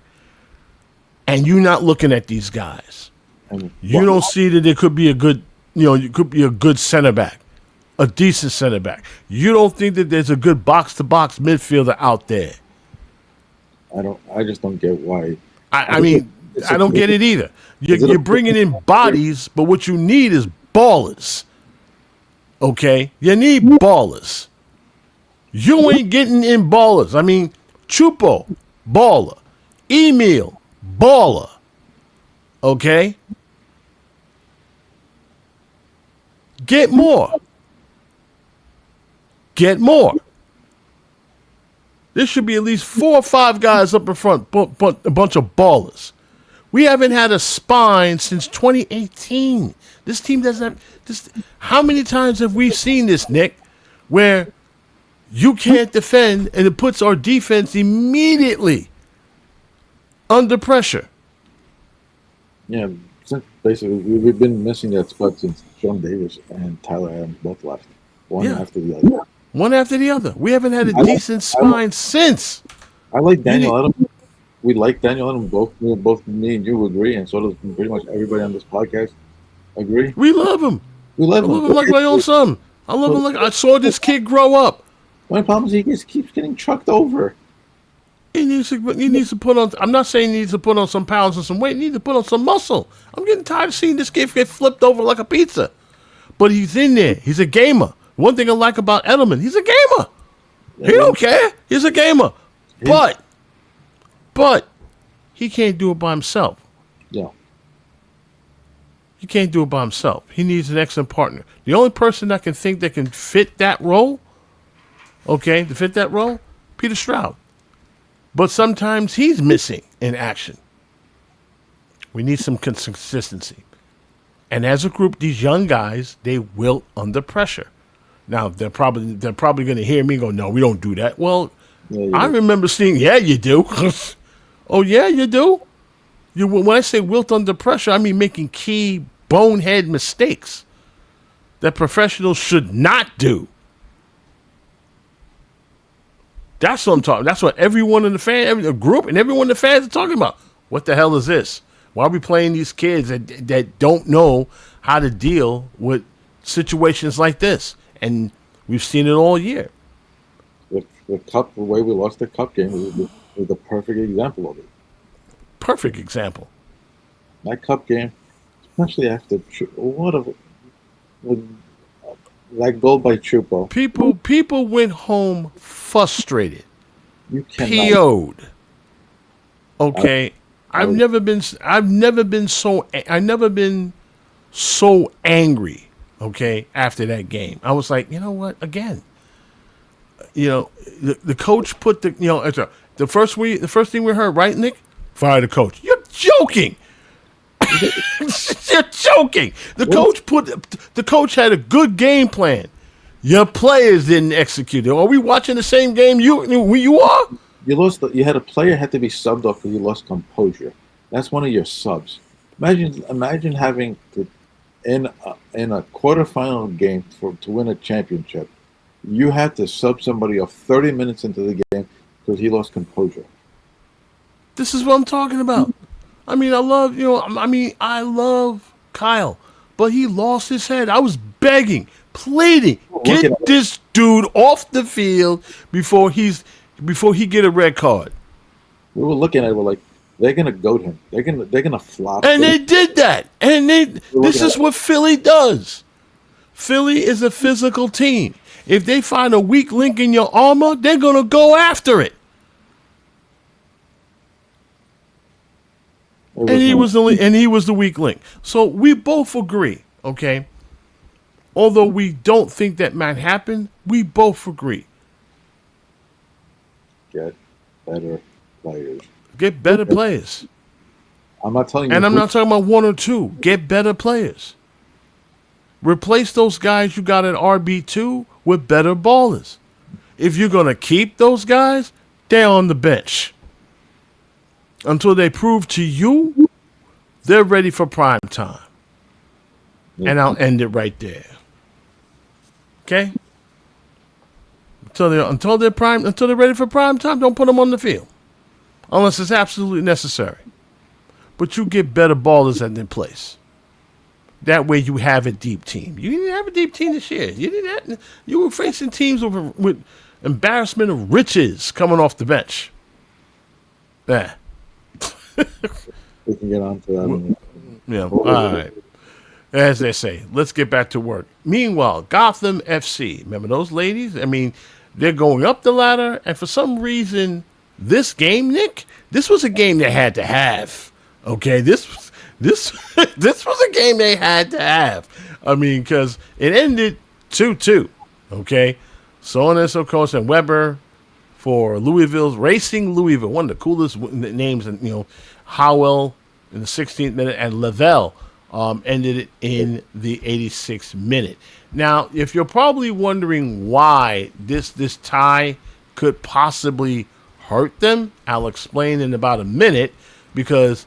And you're not looking at these guys. You don't see that there could be a good, you could be a good center back, a decent center back. You don't think that there's a good box-to-box midfielder out there. I just don't get why. I mean, I don't get it either. You're bringing in bodies, but what you need is ballers. Okay? You need ballers. You ain't getting in ballers. I mean, Chupo, baller. Emil, baller. Okay? Get more. Get more. There should be at least 4 or 5 guys up in front, a bunch of ballers. We haven't had a spine since 2018. This team doesn't have this. How many times have we seen this, Nick, where you can't defend and it puts our defense immediately under pressure? Yeah, basically, we've been missing that spot since John Davis and Tyler Adams both left. One after the other. One after the other. We haven't had a decent spine since. I like Daniel Adams. We like Daniel Adams. Both me and you agree, and so does pretty much everybody on this podcast agree. We love him. We love him. I love him like my own son. I love him like I saw this kid grow up. My problem is he just keeps getting trucked over. He needs to put on. I'm not saying he needs to put on some pounds and some weight. He needs to put on some muscle. I'm getting tired of seeing this kid get flipped over like a pizza. But he's in there. He's a gamer. One thing I like about Edelman, he's a gamer. He don't care. He's a gamer. But he can't do it by himself. Yeah. He can't do it by himself. He needs an excellent partner. The only person that can think that can fit that role, Peter Stroud. But sometimes he's missing in action. We need some consistency. And as a group, these young guys, they wilt under pressure. Now, they're probably going to hear me go, no, we don't do that. Well, I remember seeing, yeah, you do. Oh, yeah, you do? When I say wilt under pressure, I mean making key bonehead mistakes that professionals should not do. That's what I'm talking. That's what everyone in the group and everyone in the fans are talking about. What the hell is this? Why are we playing these kids that don't know how to deal with situations like this? And we've seen it all year. The way we lost the cup game was the perfect example of it. Perfect example. That cup game, especially after that goal by Chupo. People went home frustrated. You cannot. PO'd. Okay. I've never been so angry. Okay, after that game, I was like, you know what? Again, the coach put the first thing we heard, right, Nick? Fire the coach. You're joking. You're joking. The coach had a good game plan. Your players didn't execute it. Are we watching the same game you are? You lost. You had a player had to be subbed off because you lost composure. That's one of your subs. Imagine having to. In a quarterfinal game to win a championship, you had to sub somebody off 30 minutes into the game because he lost composure. This is what I'm talking about. I mean, I love Kyle, but he lost his head. I was begging, pleading, get this dude off the field before he get a red card. We were looking at it, we're like, they're gonna goat him. They're gonna flop. And they did that. And this is what Philly does. Philly is a physical team. If they find a weak link in your armor, they're gonna go after it. And he was the weak link. So we both agree, okay? Although we don't think that might happen, we both agree. Get better players. Get better players. I'm not telling you. And I'm not talking about 1 or 2. Get better players. Replace those guys you got at RB2 with better ballers. If you're going to keep those guys, they're on the bench. Until they prove to you they're ready for prime time. And I'll end it right there. Okay? Until they're ready for prime time, don't put them on the field. Unless it's absolutely necessary. But you get better ballers in place. That way you have a deep team. You didn't have a deep team this year. You were facing teams with embarrassment of riches coming off the bench. Yeah. We can get on to that. Yeah. All right. As they say, let's get back to work. Meanwhile, Gotham FC. Remember those ladies? I mean, they're going up the ladder, and for some reason, this game, Nick, this was a game they had to have. Okay, this was a game they had to have. I mean, because it ended 2-2. Okay, so on and so forth, and Weber for Racing Louisville, one of the coolest names, and Howell in the 16th minute, and Lavelle ended it in the 86th minute. Now, if you're probably wondering why this tie could possibly hurt them, I'll explain in about a minute, because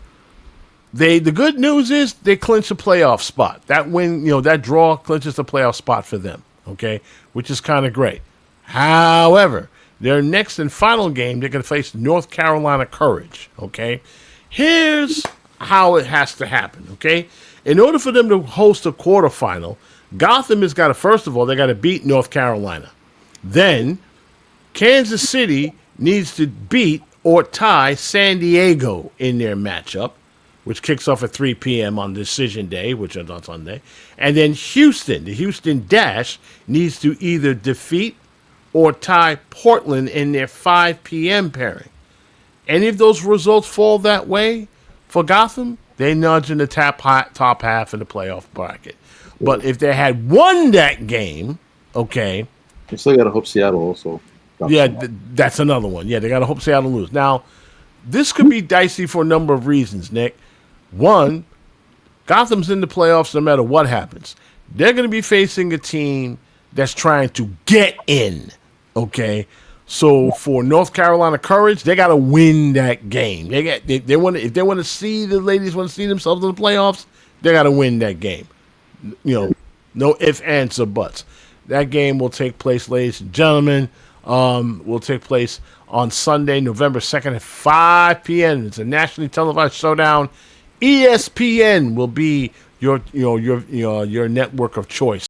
the good news is they clinch a playoff spot. That win, that draw clinches the playoff spot for them, okay, which is kind of great. However, their next and final game, they're going to face North Carolina Courage, okay? Here's how it has to happen, okay? In order for them to host a quarterfinal, Gotham has got to, first of all, they got to beat North Carolina. Then, Kansas City needs to beat or tie San Diego in their matchup, which kicks off at 3 p.m. on Decision Day, which is on Sunday. And then Houston, the Houston Dash, needs to either defeat or tie Portland in their 5 p.m. pairing. Any of those results fall that way for Gotham, they nudge in the top half of the playoff bracket. But if they had won that game, okay. You still got to hope Seattle also. Yeah, that's another one. Yeah, they got to hope Seattle lose. Now, this could be dicey for a number of reasons, Nick. One, Gotham's in the playoffs no matter what happens. They're going to be facing a team that's trying to get in, okay? So for North Carolina Courage, they got to win that game. If they want to see the ladies want to see themselves in the playoffs, they got to win that game. No ifs, ands, or buts. That game will take place, ladies and gentlemen. Will take place on Sunday, November 2nd at 5 p.m. It's a nationally televised showdown. ESPN will be your network of choice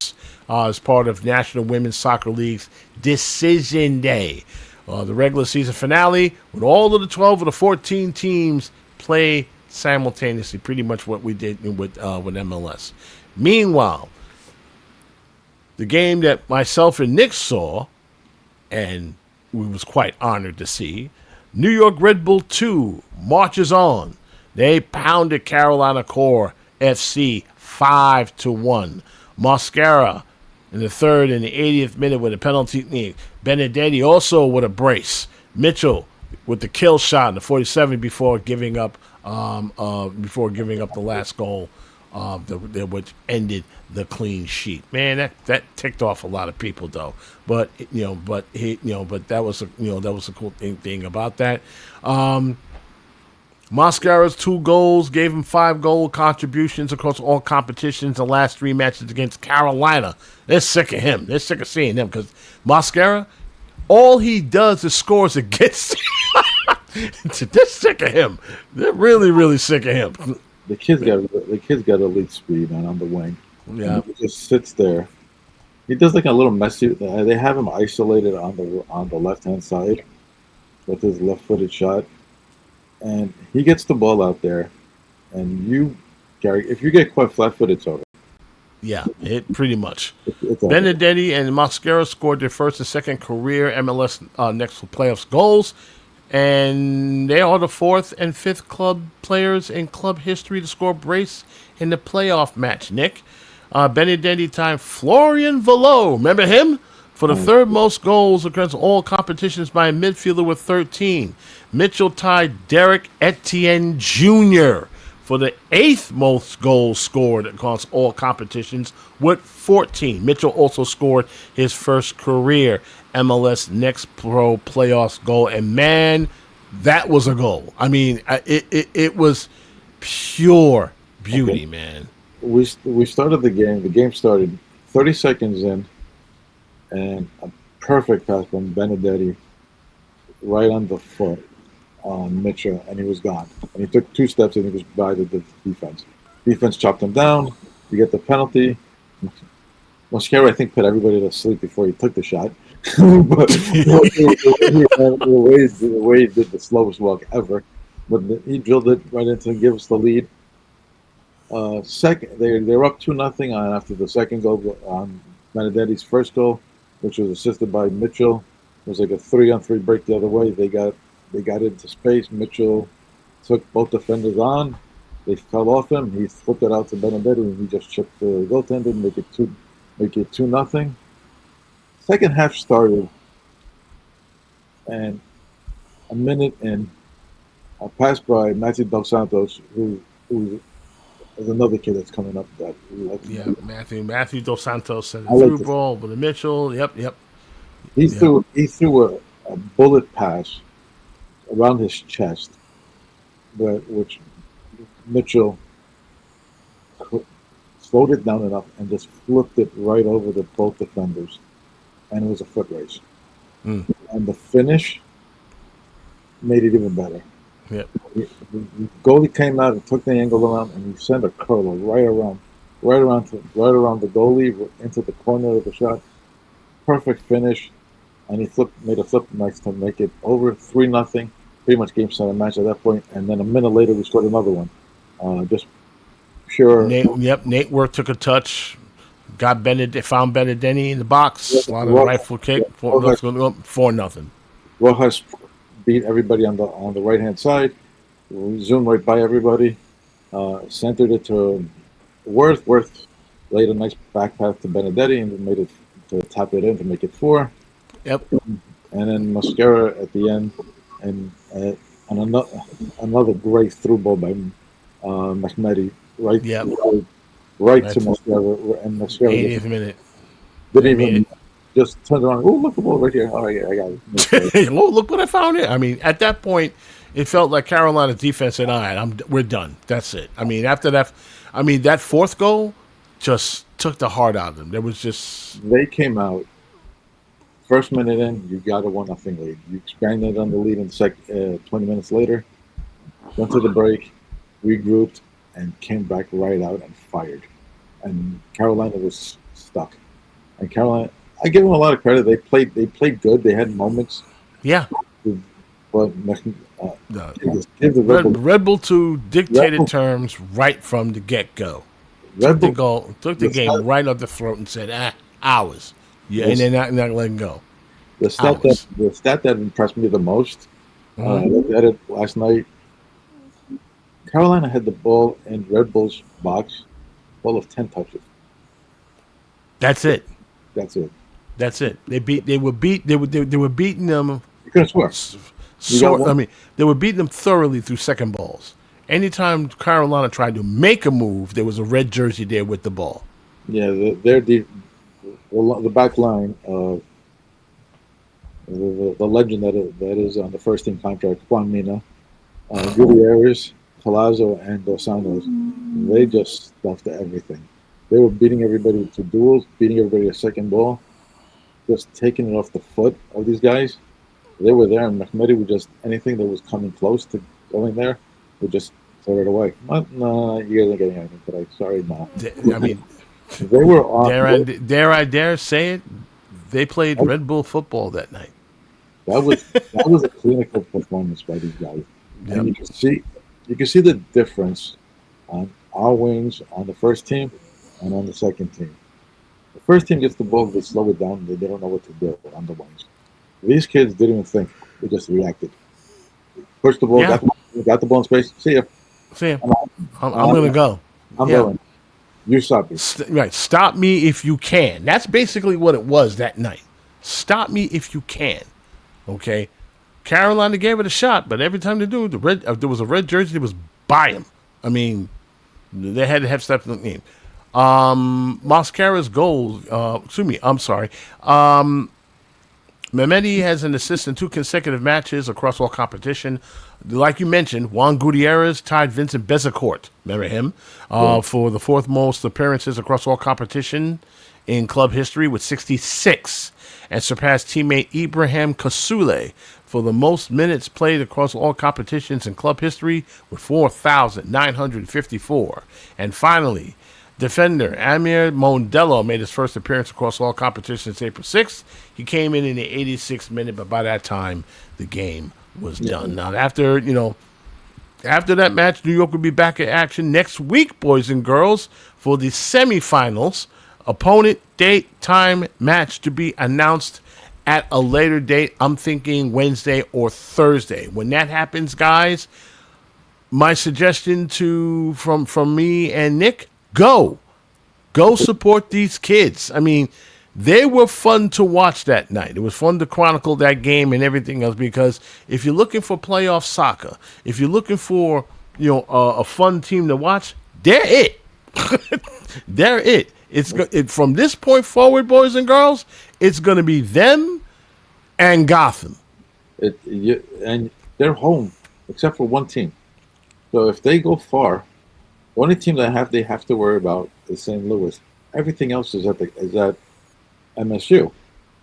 as part of National Women's Soccer League's Decision Day. The regular season finale with all of the 12 of the 14 teams play simultaneously, pretty much what we did with MLS. Meanwhile, the game that myself and Nick saw, and we was quite honored to see, New York Red Bull 2 marches on. They pounded Carolina Core FC 5-1. Mascara in the 3rd and the 80th minute with a penalty. Benedetti also with a brace. Mitchell with the kill shot in the 47th before giving up the last goal, which ended the clean sheet. Man, that ticked off a lot of people though. But that was a cool thing about that. Mascara's 2 goals gave him 5 goal contributions across all competitions the last 3 matches against Carolina. They're sick of him. They're sick of seeing him because Mascara, all he does is scores against. They're sick of him. They're really, really sick of him. The kid's got elite speed, man, on the wing. Yeah, he just sits there. He does like a little messy. They have him isolated on the left hand side with his left-footed shot. And he gets the ball out there, and you, Gary, if you get quite flat-footed, it's over. Yeah, it pretty much. Benedetti and Mascara scored their first and second career MLS next playoffs goals, and they are the 4th and 5th club players in club history to score brace in the playoff match. Nick, Benedetti timed Florian Velo, remember him? For the 3rd most goals across all competitions by a midfielder with 13. Mitchell tied Derek Etienne Jr. for the 8th most goals scored across all competitions with 14. Mitchell also scored his first career MLS Next Pro Playoffs goal, and man, that was a goal. I mean, it was pure beauty, man. We started the game. The game started 30 seconds in, and a perfect pass from Benedetti right on the foot on Mitchell, and he was gone. And he took 2 steps, and he was by the defense. Defense chopped him down. You get the penalty. Mosquera, I think, put everybody to sleep before he took the shot. But the way he did the slowest walk ever. But he drilled it right into give us the lead. Second, they're up 2-0 after the second goal on Benedetti's first goal, which was assisted by Mitchell. It was like a 3-on-3 break the other way. They got into space. Mitchell took both defenders on. They fell off him. He flipped it out to Benedetti, and he just chipped the goaltender, make it 2-0. Second half started, and a minute in, I passed by Matthew Dos Santos, who is another kid that's coming up. Matthew Dos Santos sent a through ball with a Mitchell. Yep. He threw a bullet pass around his chest, which Mitchell slowed it down enough and just flipped it right over the both defenders, and it was a foot race. And the finish made it even better. Yep. The goalie came out and took the angle around, and he sent a curler right around the goalie into the corner of the shot. Perfect finish, and he made a flip next to make it over 3-0. Pretty much game set match at that point, and then a minute later we scored another one. Just pure. Nate Worth took a touch, found Benedetti in the box, a lot of rifle kick, 4-0. Rojas beat everybody on the right hand side. We zoomed right by everybody. Centered it to Worth. Worth laid a nice back pass to Benedetti and made it to tap it in to make it 4. Yep. And then Mosquera at the end, and another great through ball by Mehmeti right to Mosquera, and Mosquera 80th minute. Didn't even just turned around. Oh, look, the ball right here. Oh, yeah, I got it. Look what I found here. I mean, at that point, it felt like Carolina's defense said, "All right, we're done. That's it." I mean, after that, that fourth goal just took the heart out of them. There was just they came out. First minute in, you got a 1-0 lead. You expanded on the lead in 20 minutes later. Went to the break, regrouped, and came back right out and fired. And Carolina was stuck. And Carolina, I give them a lot of credit. They played good. They had moments. Yeah. But give the Red Bull 2 dictated terms right from the get-go. Took the game right up the throat and said, ours. Yeah, and they're not letting go. The stat that impressed me the most, I looked at it last night. Carolina had the ball in Red Bull's box, ball of 10 touches. That's it. They were beating them. You could have sworn. They were beating them thoroughly through second balls. Anytime Carolina tried to make a move, there was a red jersey there with the ball. Yeah, the back line of the legend that is on the first team contract, Juan Mina, Gutierrez, Palazzo, and Dos Santos, they just stuffed everything. They were beating everybody to duels, beating everybody a second ball, just taking it off the foot of these guys. They were there, and Mehmeti would just, anything that was coming close to going there, would just throw it away. No, you guys aren't getting anything today. Sorry, no. I mean, they were on. Dare I dare say it? They played Red Bull football that night. That was a clinical performance by these guys, and you can see the difference on our wings on the first team and on the second team. The first team gets the ball, they slow it down, they don't know what to do on the wings. These kids didn't even think; they just reacted. Pushed the ball, got the ball in space. See ya. I'm gonna go. I'm going. You stop me. Right. Stop me if you can. That's basically what it was that night. Stop me if you can. Okay. Carolina gave it a shot, but every time they do, there was a red jersey that was by him. I mean, they had to have stepped in the game. Mascara's goal. I'm sorry. Mehmedi has an assist in 2 consecutive matches across all competition. Like you mentioned, Juan Gutierrez tied Vincent Bezecourt, remember him, for the 4th most appearances across all competition in club history with 66, and surpassed teammate Ibrahim Kasule for the most minutes played across all competitions in club history with 4,954. And finally, defender Amir Mondello made his first appearance across all competitions April 6th. He came in the 86th minute, but by that time, the game was done. Now, after that match, New York will be back in action next week, boys and girls, for the semifinals. Opponent, date, time, match to be announced at a later date. I'm thinking Wednesday or Thursday. When that happens, guys, my suggestion from me and Nick, go support these kids. I mean, they were fun to watch that night. It was fun to chronicle that game and everything else, because if you're looking for playoff soccer, if you're looking for a fun team to watch, they're it. They're it. From this point forward, boys and girls, it's going to be them and Gotham. And they're home, except for one team. So if they go far, the only team they have to worry about is St. Louis. Everything else is at MSU,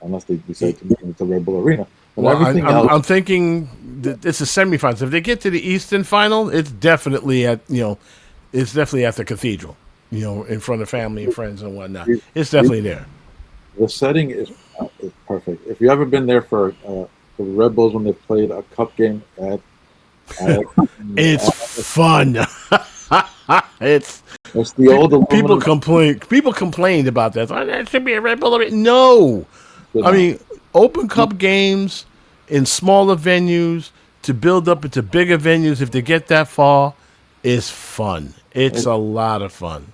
unless they decide to move into Red Bull Arena. But well, I'm thinking that it's the semifinals. If they get to the Eastern Final, it's definitely at the Cathedral. In front of family and friends and whatnot. It's definitely there. The setting is perfect. If you ever been there for the Red Bulls when they've played a cup game it's fun. It's the old people complained about that. That should be a Red Bull. No, I mean open cup games in smaller venues to build up into bigger venues. If they get that far, is fun. It's a lot of fun.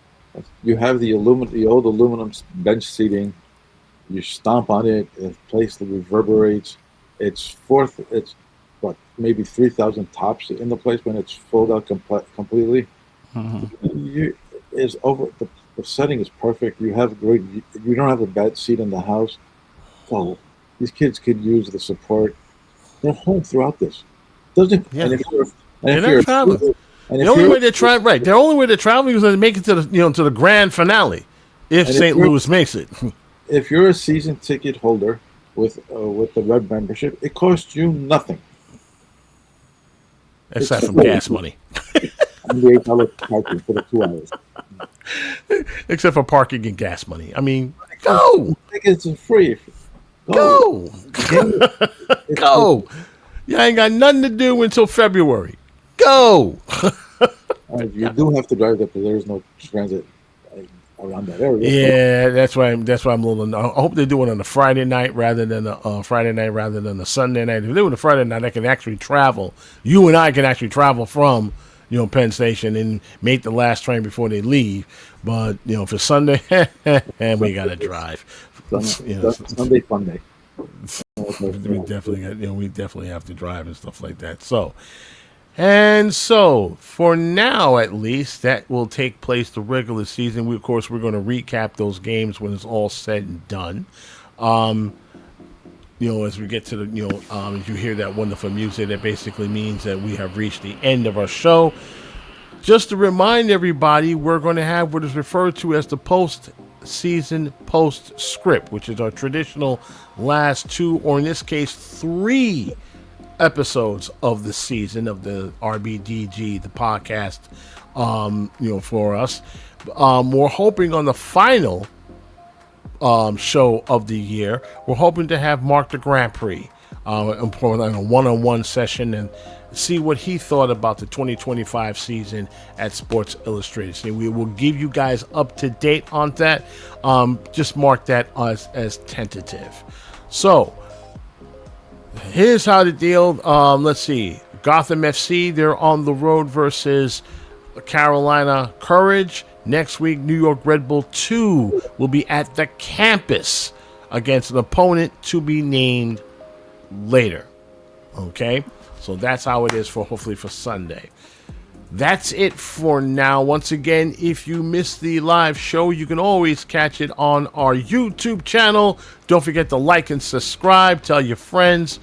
You have the old aluminum bench seating. You stomp on it. The place that reverberates. It's maybe 3,000 tops in the place when it's filled out completely. Mm-hmm. The setting is perfect. You don't have a bad seat in the house. So these kids could use the support. They're home throughout this. The only way they're traveling is to make it to the grand finale. If St. Louis makes it. If you're a season ticket holder with the Red membership, it costs you nothing. Except for gas money. $8 parking for the 2 hours. Except for parking and gas money. I mean, go. Tickets are free. Go. Go. You ain't got nothing to do until February. Go. You do have to drive there because there is no transit around that area. Yeah, that's why I'm a little. I hope they do it on a Friday night rather than a Sunday night. If they do it a Friday night, I can actually travel. You and I can actually travel from Penn Station and make the last train before they leave. But for Sunday, and we gotta drive. Sunday fun day. We definitely have to drive and stuff like that. So for now, at least, that will take place the regular season. We're going to recap those games when it's all said and done. As we get to as you hear that wonderful music, that basically means that we have reached the end of our show. Just to remind everybody, we're going to have what is referred to as the post-season postscript, which is our traditional last 2, or in this case 3 episodes of the season of the RBDG, the podcast, for us. We're hoping on the final show of the year, we're hoping to have Mark the Grand Prix on a one-on-one session and see what he thought about the 2025 season at Sports Illustrated. So we will give you guys up to date on that. Just mark that as tentative. So here's how the deal. Let's see. Gotham FC, they're on the road versus Carolina Courage. Next week, New York Red Bull 2 will be at the campus against an opponent to be named later. Okay? So that's how it is hopefully for Sunday. that's it for now. Once again, if you missed the live show, you can always catch it on our YouTube channel. Don't forget to like and subscribe. Tell your friends.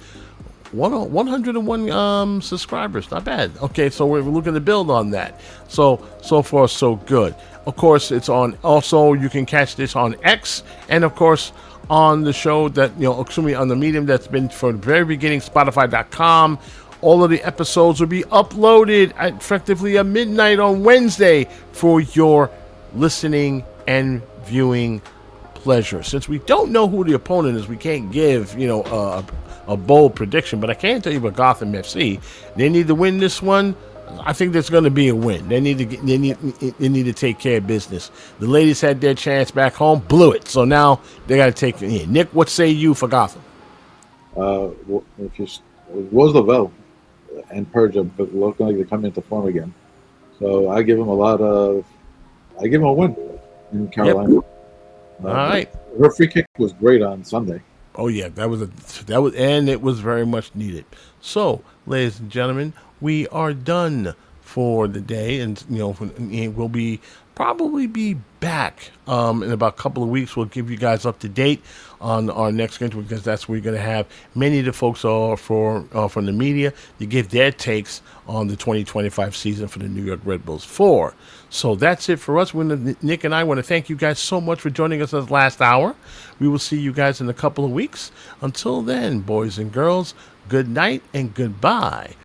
101 subscribers, not bad. Okay, so we're looking to build on that. So far so good. Of course, it's on. Also, you can catch this on X, and of course on the show that on the medium that's been from the very beginning, Spotify.com. All of the episodes will be uploaded at effectively at midnight on Wednesday for your listening and viewing pleasure. Since we don't know who the opponent is, we can't give a bold prediction, but I can tell you about Gotham FC. They need to win this one. I think there's going to be a win. They need to take care of business. The ladies had their chance back home, blew it. So now they got to take it in. Nick, what say you for Gotham? If you Roosevelt and Purge are looking like they're coming into form again, so I give them a win in Carolina. Yep. All right. Her free kick was great on Sunday. Oh yeah, and it was very much needed. So, ladies and gentlemen, we are done for the day, and we'll probably be back in about a couple of weeks. We'll give you guys up to date on our next game, because that's where we're going to have many of the folks from the media to give their takes on the 2025 season for the New York Red Bulls 4. So that's it for us. Nick and I want to thank you guys so much for joining us this last hour. We will see you guys in a couple of weeks. Until then, boys and girls, good night and goodbye.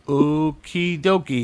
Okie dokie.